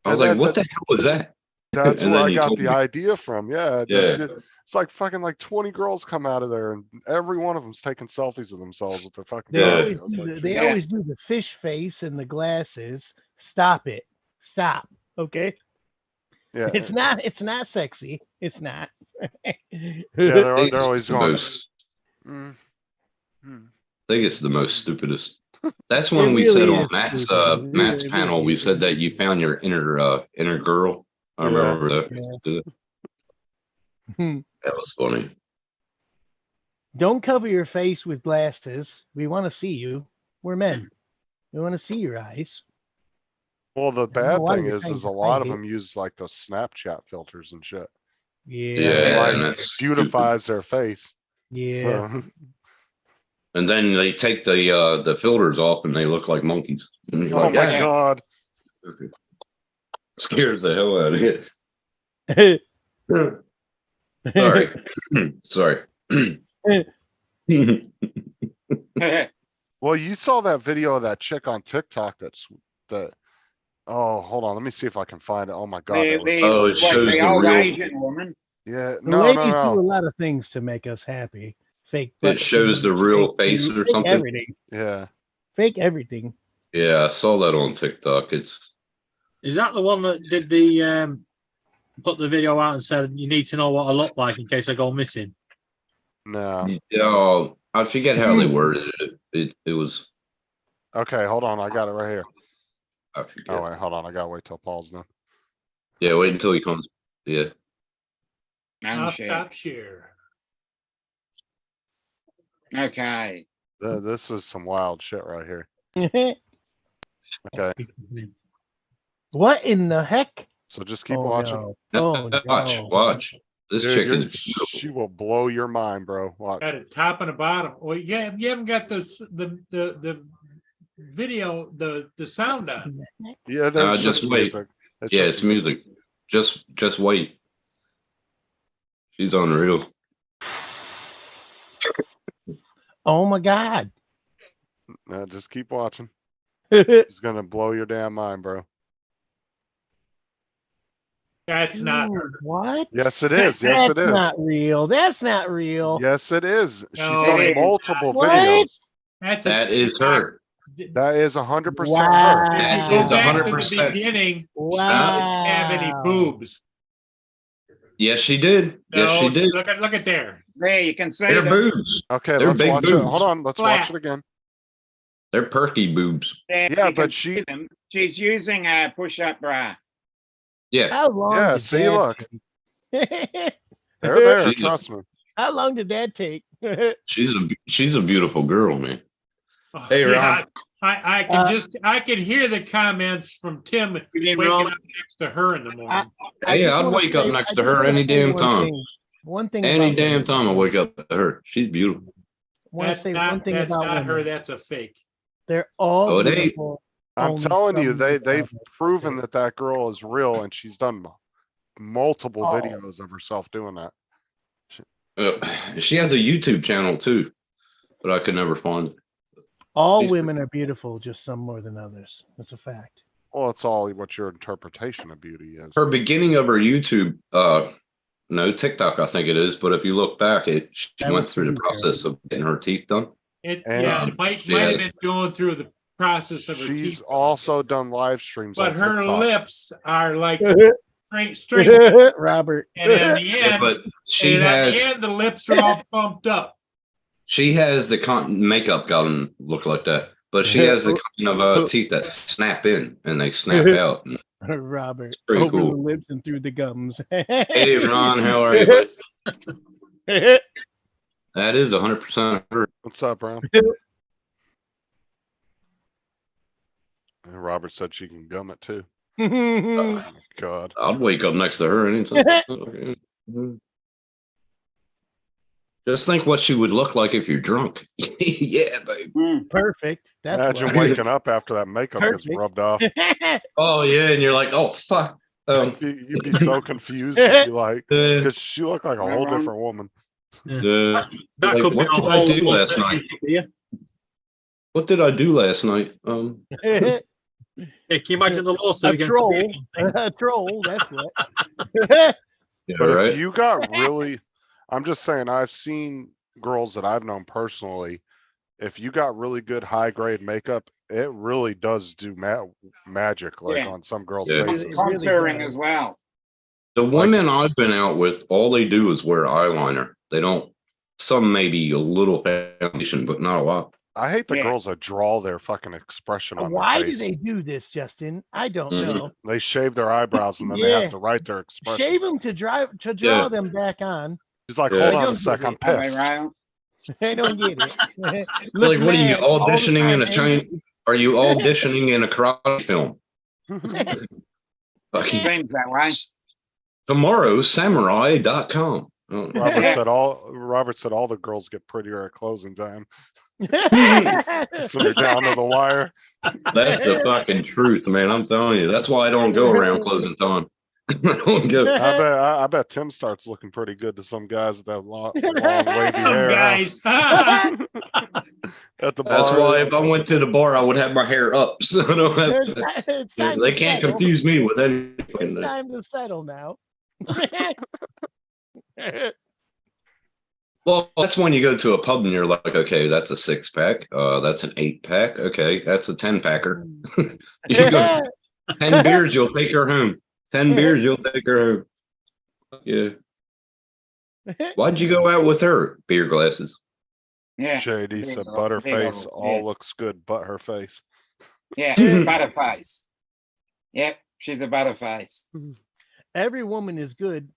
I was And like, that- what the hell was that? That's And where then I you got told the me. idea from. Yeah. Yeah. It's like fucking like 20 girls come out of there and every one of them's taking selfies of themselves with their fucking. They Yeah. coffee. always I was do like, the, they "Shit." always do the fish face and the glasses. Stop it. Stop. Okay. Yeah. It's not sexy. It's not. Yeah. They're think always it's the going. most- "Mm, hmm." I think it's the most stupidest. That's It when we said really on is Matt's stupid. It Matt's really panel, we is. said that you found your inner girl. I Yeah. remember that. Hmm. That was funny. Don't cover your face with glasses. We want to see you. We're men. We want to see your eyes. Well, the know bad why thing you're is trying a to lot hide of it. them use like the Snapchat filters and shit. Yeah. Yeah, Like, and that's stupid. beautifies their face. Yeah. So, And then they take the filters off and they look like monkeys. And you're oh like, my "Ah." God. Scares the hell out of you. Sorry. Sorry. Well, you saw that video of that chick on TikTok oh, hold on. Let me see if I can find it. Oh my God. that was- Oh, it shows the the old real- Asian woman. Yeah, The no, ladies no, do a no. lot of things to make us happy. Fake. It butt shows the cheeks, real fake face boobs, or fake something? Everything. Yeah. Fake everything. Yeah, I saw that on TikTok. It's Is that the one that did the put the video out and said you need to know what I look like in case I go missing? No. oh, I forget how they worded it. It was Okay, hold on. I got it right here. I forget. Oh, wait, hold on. I gotta wait till Paul's done. Yeah, wait until he comes. Yeah. I'll Share. stop share. Okay. This is some wild shit right here. Okay, What in the heck? so just keep Oh, watching. no. Oh, Watch, no. watch. This Dude, chick you're- is beautiful. she will blow your mind, bro. Watch. Got it top and the bottom. Well, yeah, you haven't got the video, the sound on. Yeah, there's just just wait. music. Yeah, just it's music. Just wait. She's unreal. Oh my God. No, just keep watching. It's gonna blow your damn mind, bro. That's not her. Dude, what? Yes, it is. Yes, That's it is. not real. That's not real. Yes, it is. She's No, done it is. multiple What? videos. That's That is her. That is 100% her. Wow. That Go is back to the 100%. beginning. Wow. She didn't have any boobs. Yes, she did. Yes, No, she did. look at there. There, you can see They're them. boobs. Okay, They're let's big watch it. boobs. Hold on, let's watch Flat. it again. They're perky boobs. There, Yeah, you can but see she- them. She's using a push-up bra. Yeah. How long Yeah, did see, that look. take? They're there, She- trust me. How long did that take? She's a beautiful girl, man. Oh, Hey, Ron. yeah, I can I can hear the comments from Tim waking up next to her in the morning. Hey, just I'd wanna wake up say- next I to just her wanna any say damn one time. thing. One thing. Any about damn women. time I wake up to her. She's beautiful. Want to That's say one not thing that's about not her. women. That's a fake. They're all Oh, it ain't. beautiful. I'm only telling you, some they've of them. proven that that girl is real and she's done multiple Oh. videos of herself doing that. She has a YouTube channel too, but I could never find it. All She's women are beautiful, just some more than others. That's a fact. Well, it's all what your interpretation of beauty is. Her beginning of her YouTube, no TikTok, I think it is. But if you look back, she That went was through the YouTube. process of getting her teeth done. It And- yeah, it might She have had- been going through the process of her She's teeth, also done live streams but on her TikTok. lips are like straight, Robert. and in the Yeah, end, but she and at has the end, the lips are all pumped up. she has the makeup got them look like that, but she has the kind of teeth that snap in and they snap out. And Robert. Pretty Over cool. the lips and through the gums. Hey, Ron, how are you? buddy? That is 100% her. What's up, Ron? And Robert said she can gum it too. Oh my God. I'd wake up next to her anytime. Just think what she would look like if you're drunk. Yeah, babe. Perfect. That's Imagine why. waking up after that makeup gets Perfect. rubbed off. Oh yeah, and you're like, oh fuck. You'd be so confused. You'd be like, Uh, because she looked like a whole different woman. That like, could be what a did I do whole last night? What did I do last night? Yeah, can you imagine the lawsuit A against troll. the A troll. That's what. Yeah, But right. if you got really, I'm just saying, I've seen girls that I've known personally. If you got really good high grade makeup, it really does do magic, like Yeah. on some girls' Yeah. faces. It really Contouring does. as well. The women I've been out with, all they do is wear eyeliner. They don't. Some maybe a little foundation, but not a lot. I hate the Yeah. girls that draw their fucking expression on Why their do face. they do this, Justin? I don't Mhm. know. They shave their eyebrows and then they Yeah. have to write their expression. Shave them to draw Yeah. them back on. He's like, Yeah. hold I on a don't sec, get I'm it. Are they pissed. right? I don't get it. Like, what are you mad all the auditioning in time, a China? Are you auditioning in a karate film? Fucking Seems that way. tomorrow, samurai.com. Oh. Robert said all the girls get prettier at closing time. That's when you're down to the wire. That's the fucking truth, man. I'm telling you. That's why I don't go around closing time. I don't go. I bet Tim starts looking pretty good to some guys with that long wavy Some hair. guys. At the bar. That's why if I went to the bar, I would have my hair up. So I don't have It's to, time they to can't settle. confuse me with It's anything. time to settle now. Well, that's when you go to a pub and you're like, okay, that's a 6-pack. That's an 8-pack. Okay, that's a 10-packer. You go 10 beers, you'll take her home. 10 beers, you'll take her home. Yeah. Why'd you go out with her? Beer glasses. Yeah. JD said Big butterface old, all yeah. looks good but her face. Yeah, butterface. Yep, she's a butterface. Every woman is good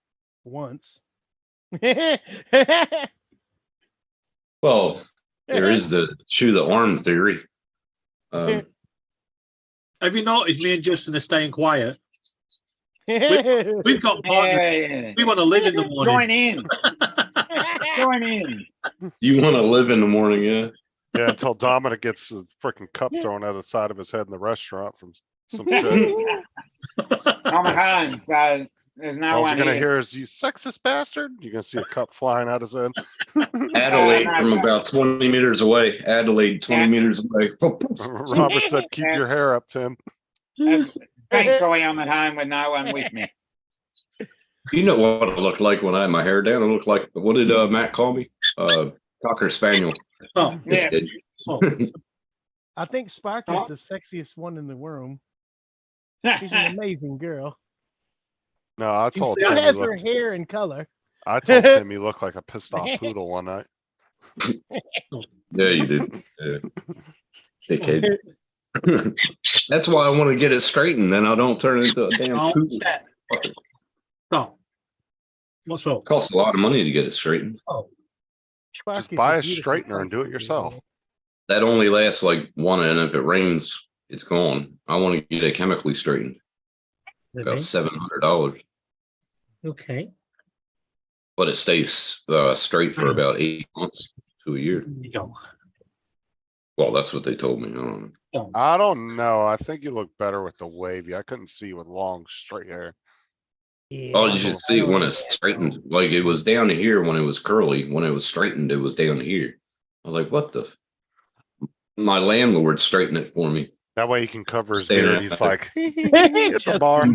once. Well, there is the chew the arm theory. Have you noticed me and Justin are staying quiet? We've got partners. Yeah. We want to live in the morning. Join in. Join in. You want to live in the morning, yeah? Yeah, until Dominic gets a freaking cup thrown out of the side of his head in the restaurant from some shit. I'm home, so there's no All one you're gonna here. hear is "you sexist bastard." You're gonna see a cup flying out his head. Adelaide from about 20 meters away. Adelaide, 20 meters away. Robert said, "Keep your hair up, Tim." Thankfully, I'm at home with no one with me. You know what I looked like when I had my hair down? I looked like, what did Matt call me? Cocker Spaniel. Oh, Yeah. oh. I think Spark is the sexiest one in the room. She's an amazing girl. No, I She told still Tim has he her looked, hair and color. I told Tim he looked like a pissed off poodle one night. Yeah, you did. Yeah. Dickhead. That's why I want to get it straightened, then I don't turn into a damn Oh, poodle. step. Oh. What's up? Costs a lot of money to get it straightened. Spark Just is buy a beautiful straightener and do it person. yourself. That only lasts like one, and if it rains, it's gone. I want to get it chemically straightened. About $700, Okay. but it stays straight for about 8 months to a year. There you go. Well, that's what they told me. I don't know. Oh. I don't know. I think you look better with the wavy. I couldn't see you with long straight hair. Yeah, Oh, you should see it when it's straightened. Like it was down to here when it was curly. When it was straightened, it was down to here. I was like, what the? My landlord straightened it for me. That way he can cover his Stay beard. there. He's like at the bar,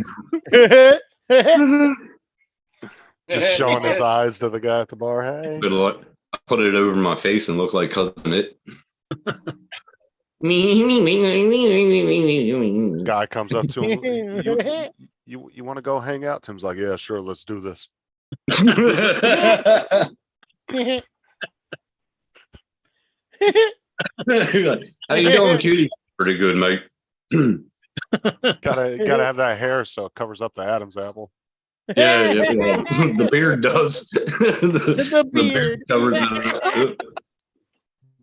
just showing his eyes to the guy at the bar. Hey, Good luck. I put it over my face and looked like cousin it. guy comes up to him. You want to go hang out? Tim's like, yeah, sure. Let's do this. How you doing, cutie? Pretty good, mate. Gotta have that hair so it covers up the Adam's apple. Yeah, yeah, well, the beard does. The beard. covers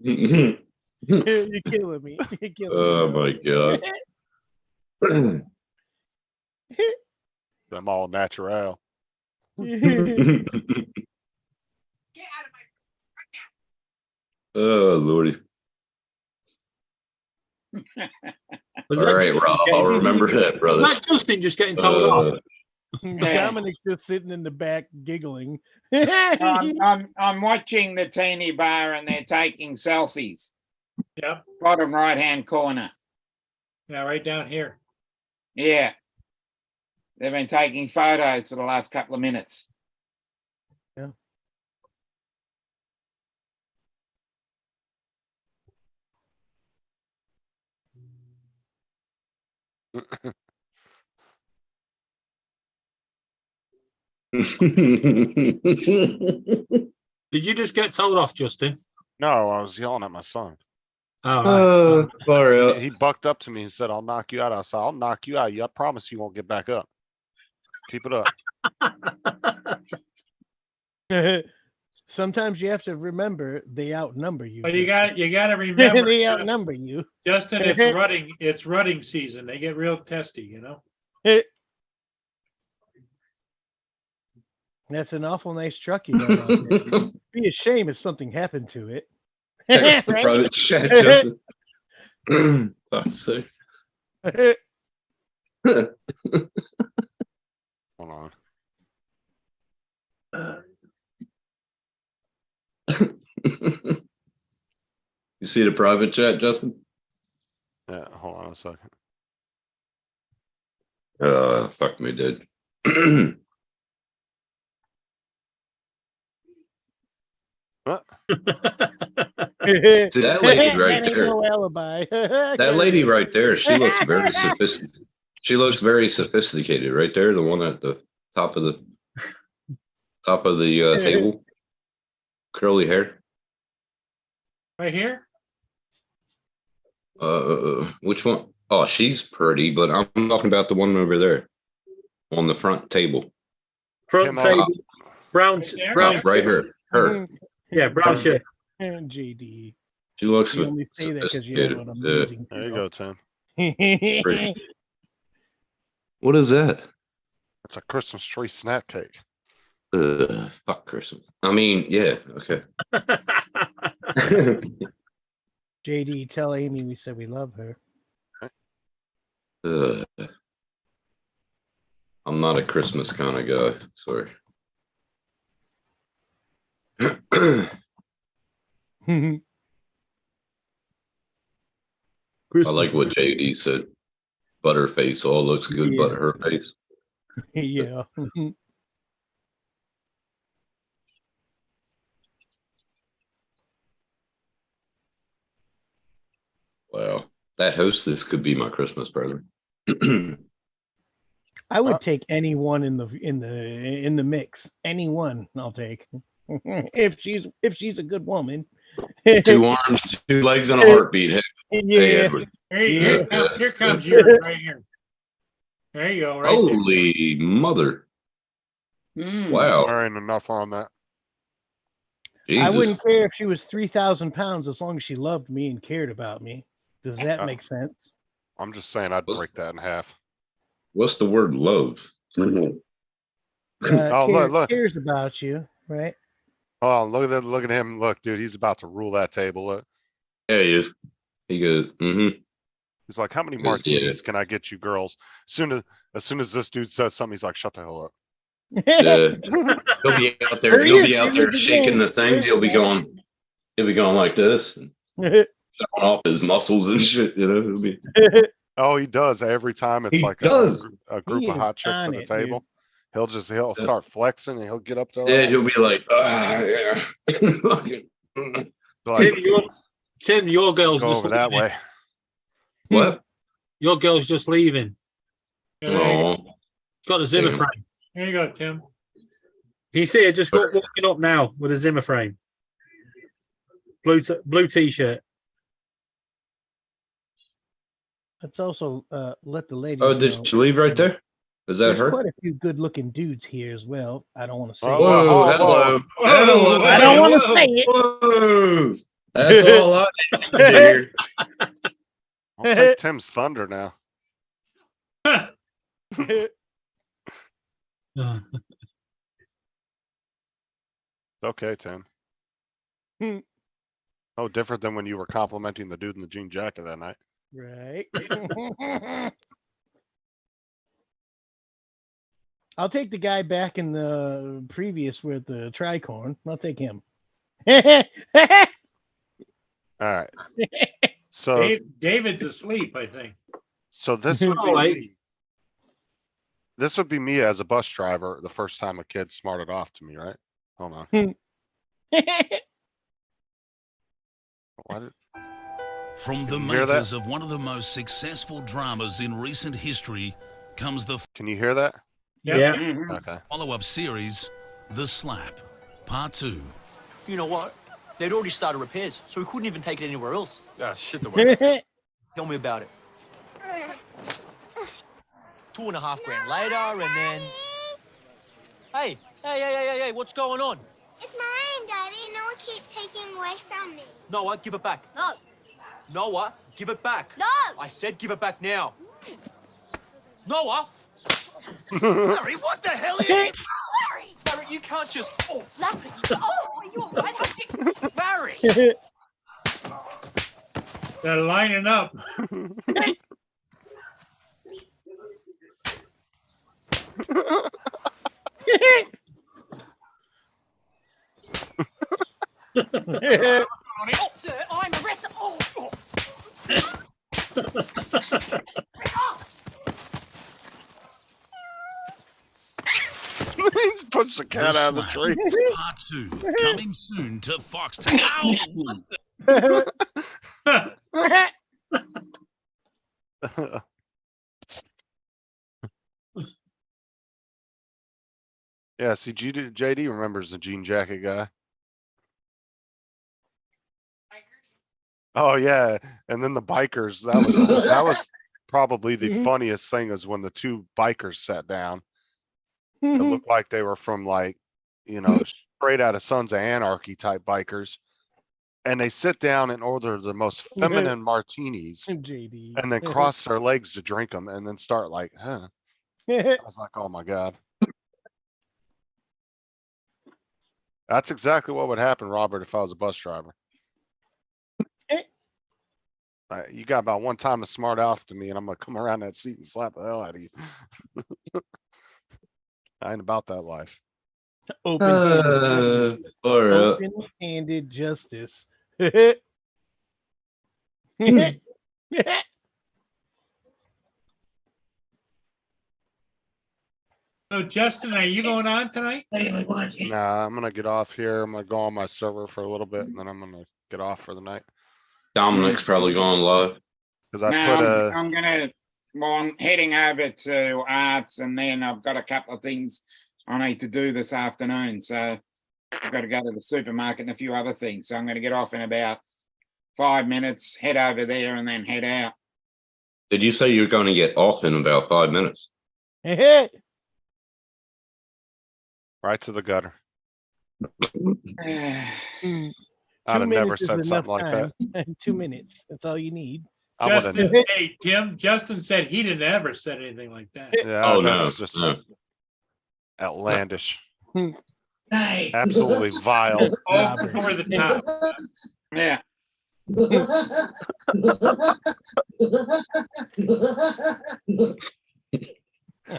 it. You're killing me. You're killing Oh my god. Them all natural. me. Oh lordy. Was All that right, Justin Rob. getting- I'll remember that, Was brother. that Justin just getting told off? Dominic's just sitting in the back giggling. I'm watching the teeny bar and they're taking selfies. Yep. Bottom right hand corner. Yeah, right down here. Yeah. They've been taking photos for the last couple of minutes. Did you just get told off, Justin? No, I was yelling at my son. Oh, right. Oh, far out. He bucked up to me and said, "I'll knock you out." I said, "I'll knock you out. I promise you won't get back up. Keep it up." Sometimes you have to remember they outnumber you. But you got to remember, they Justin, outnumber you. it's rutting season. They get real testy, you know. That's an awful nice truck you got out there. Be a shame if something happened to it. Text the Right? private chat, Justin. Fuck's sake. Hold on. You see the private chat, Justin? Yeah, hold on a second. Fuck me, dude. See that lady right That ain't there. no alibi. That lady right there, she looks very sophisticated. She looks very sophisticated right there. The one at the top of the table, curly hair. Right here. Which one? Oh, she's pretty, but I'm talking about the one over there on the front table. Front Come on. table, brown, There. brown, Right here, her. yeah, brown shirt. And JD. She looks You only say that because you know sophisticated. what I'm Yeah. using. There you go, Tim. Pretty. What is that? It's a Christmas tree snack cake. Fuck Christmas. I mean, yeah, okay. JD, tell Amy we said we love her. I'm not a Christmas kind of guy. Sorry. I like what JD said. Butterface all looks good, Yeah. but her face. Yeah. Wow. That hostess could be my Christmas present. I would take anyone in the mix. Anyone I'll take. if she's a good woman. 2 arms, 2 legs, and a heartbeat. Hey, Yeah. Edward. Here Yeah. comes yours right here. There you go. Right there. Holy mother. Hmm. Wow. There ain't enough on that. I Jesus. wouldn't care if she was 3,000 pounds as long as she loved me and cared about me. Does that make sense? I'm just saying I'd break that in half. What's the word love? Oh, look. Cares about you, right? Oh, look at him. Look, dude, he's about to rule that table. Look. Yeah, he is. He goes, He's like, "How many Yeah. martinis can I get you girls?" As soon as this dude says something, he's like, "Shut the hell up." Yeah. He'll be out there. There he He'll is, be out there there he is shaking the again. thing. He'll be going like this, and showing off his muscles and shit. You know, he'll be. Oh, he does every time. It's He like does. a group He of is hot chicks on at a it, dude. table. He'll start flexing and he'll get up there. Yeah, he'll be like, yeah. Fucking- Tim, your girl's Go just over that leaving. way. What? Your girl's just leaving. Yeah, there, you go. Oh, She's got a Zimmer Damn. frame. There you go, Tim. He's here, just walking up now with a Zimmer frame. Blue t-shirt. let's also let the ladies Oh, know. did she leave right there? Is that There's her? quite a few good-looking dudes here as well. I don't want to say. Oh, it. whoa, Whoa, whoa, hello. whoa. Hello. I don't want to whoa, say it. Whoa. That's all I need to hear. I'll take Tim's thunder now. Okay, Tim. Hmm. Oh, different than when you were complimenting the dude in the jean jacket that night. Right. I'll take the guy back in the previous with the tricorn. I'll take him. All right. So, David's asleep, I think. so this would be Oh, wait. me. This would be me as a bus driver the first time a kid smarted off to me, right? Hold on. Why did, From the Can you hear that? makers of one of the most successful dramas in recent history comes the can you hear that? Yeah. Mhm. Okay. follow-up series, The Slap, Part 2. You know what? They'd already started repairs, so we couldn't even take it anywhere else. Ah, shit the way. Tell me about it. 2.5 grand later, and then... Hey, what's going on? It's mine, Daddy. Noah keeps taking away from me. Noah, give it back. No. Noah, give it back. No. I said give it back now. Noah! Larry, what the hell are you? Larry! Larry, you can't just... Oh, Larry! Oh, are you all right? Larry! They're lining up. Sir, I'm arrested. Oh. He pushed the cat out of the Slap, tree. Part 2, coming soon to Fox TV. Yeah, see, JD remembers the jean jacket guy. Oh yeah, and then the bikers. That was probably the funniest thing is when the two bikers sat down. It looked like they were from like, you know, straight out of Sons of Anarchy type bikers. And they sit down and order the most feminine martinis JD. and then cross their legs to drink them and then start like, huh. I was like, oh my God. That's exactly what would happen, Robert, if I was a bus driver. You got about one time to smart off to me and I'm gonna come around that seat and slap the hell out of you. I ain't about that life. Open-handed justice. So Justin, are you going on tonight? Nah, I'm gonna get off here. I'm gonna go on my server for a little bit and then I'm gonna get off for the night. Dominic's probably going live. Cause I No, put a, I'm gonna, well, I'm heading over to Arts and then I've got a couple of things I need to do this afternoon, so I've got to go to the supermarket and a few other things, so I'm gonna get off in about 5 minutes, head over there and then head out. Did you say you're going to get off in about 5 minutes? right to the gutter. I'd have never said something like that. 2 minutes. That's all you need. I would've- Justin, hey, Tim, Justin said he didn't ever said anything like that. Yeah, Oh, no, that's just no. outlandish. Absolutely vile. Over the top. Yeah.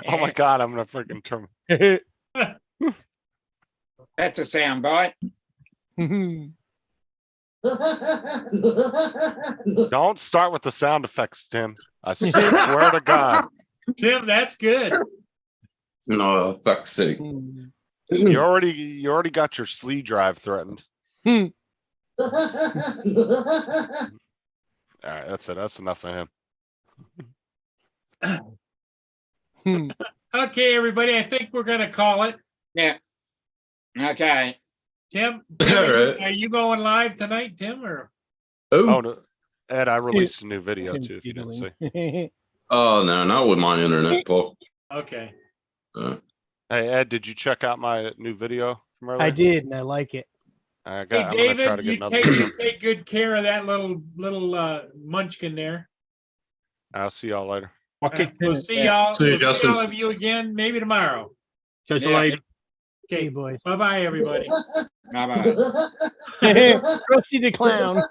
Oh my God, I'm gonna freaking turn. That's a sound bite. Don't start with the sound effects, Tim. I swear to God. Tim, that's good. No, fuck's sake. You already got your sleeve drive threatened. All right, that's it. That's enough of him. Okay, everybody, I think we're gonna call it. Yeah. Okay. Tim, All right. are you going live tonight, Tim, or? Oh, Oh, no. Ed, I released a new video too, if you didn't see. see. Oh, no, not with my internet, Paul. Okay. Hey, Ed, did you check out my new video from earlier? I did, and I like it. I'm Hey, gonna try to David, get you another video. take good care of that little munchkin there. I'll see y'all later. Okay. We'll see Yeah. y'all. See you, We'll see Justin. all of you again, maybe tomorrow. Catch you Yeah. later. Hey, Okay. boys. Bye-bye, everybody. Bye-bye. Rusty the Clown.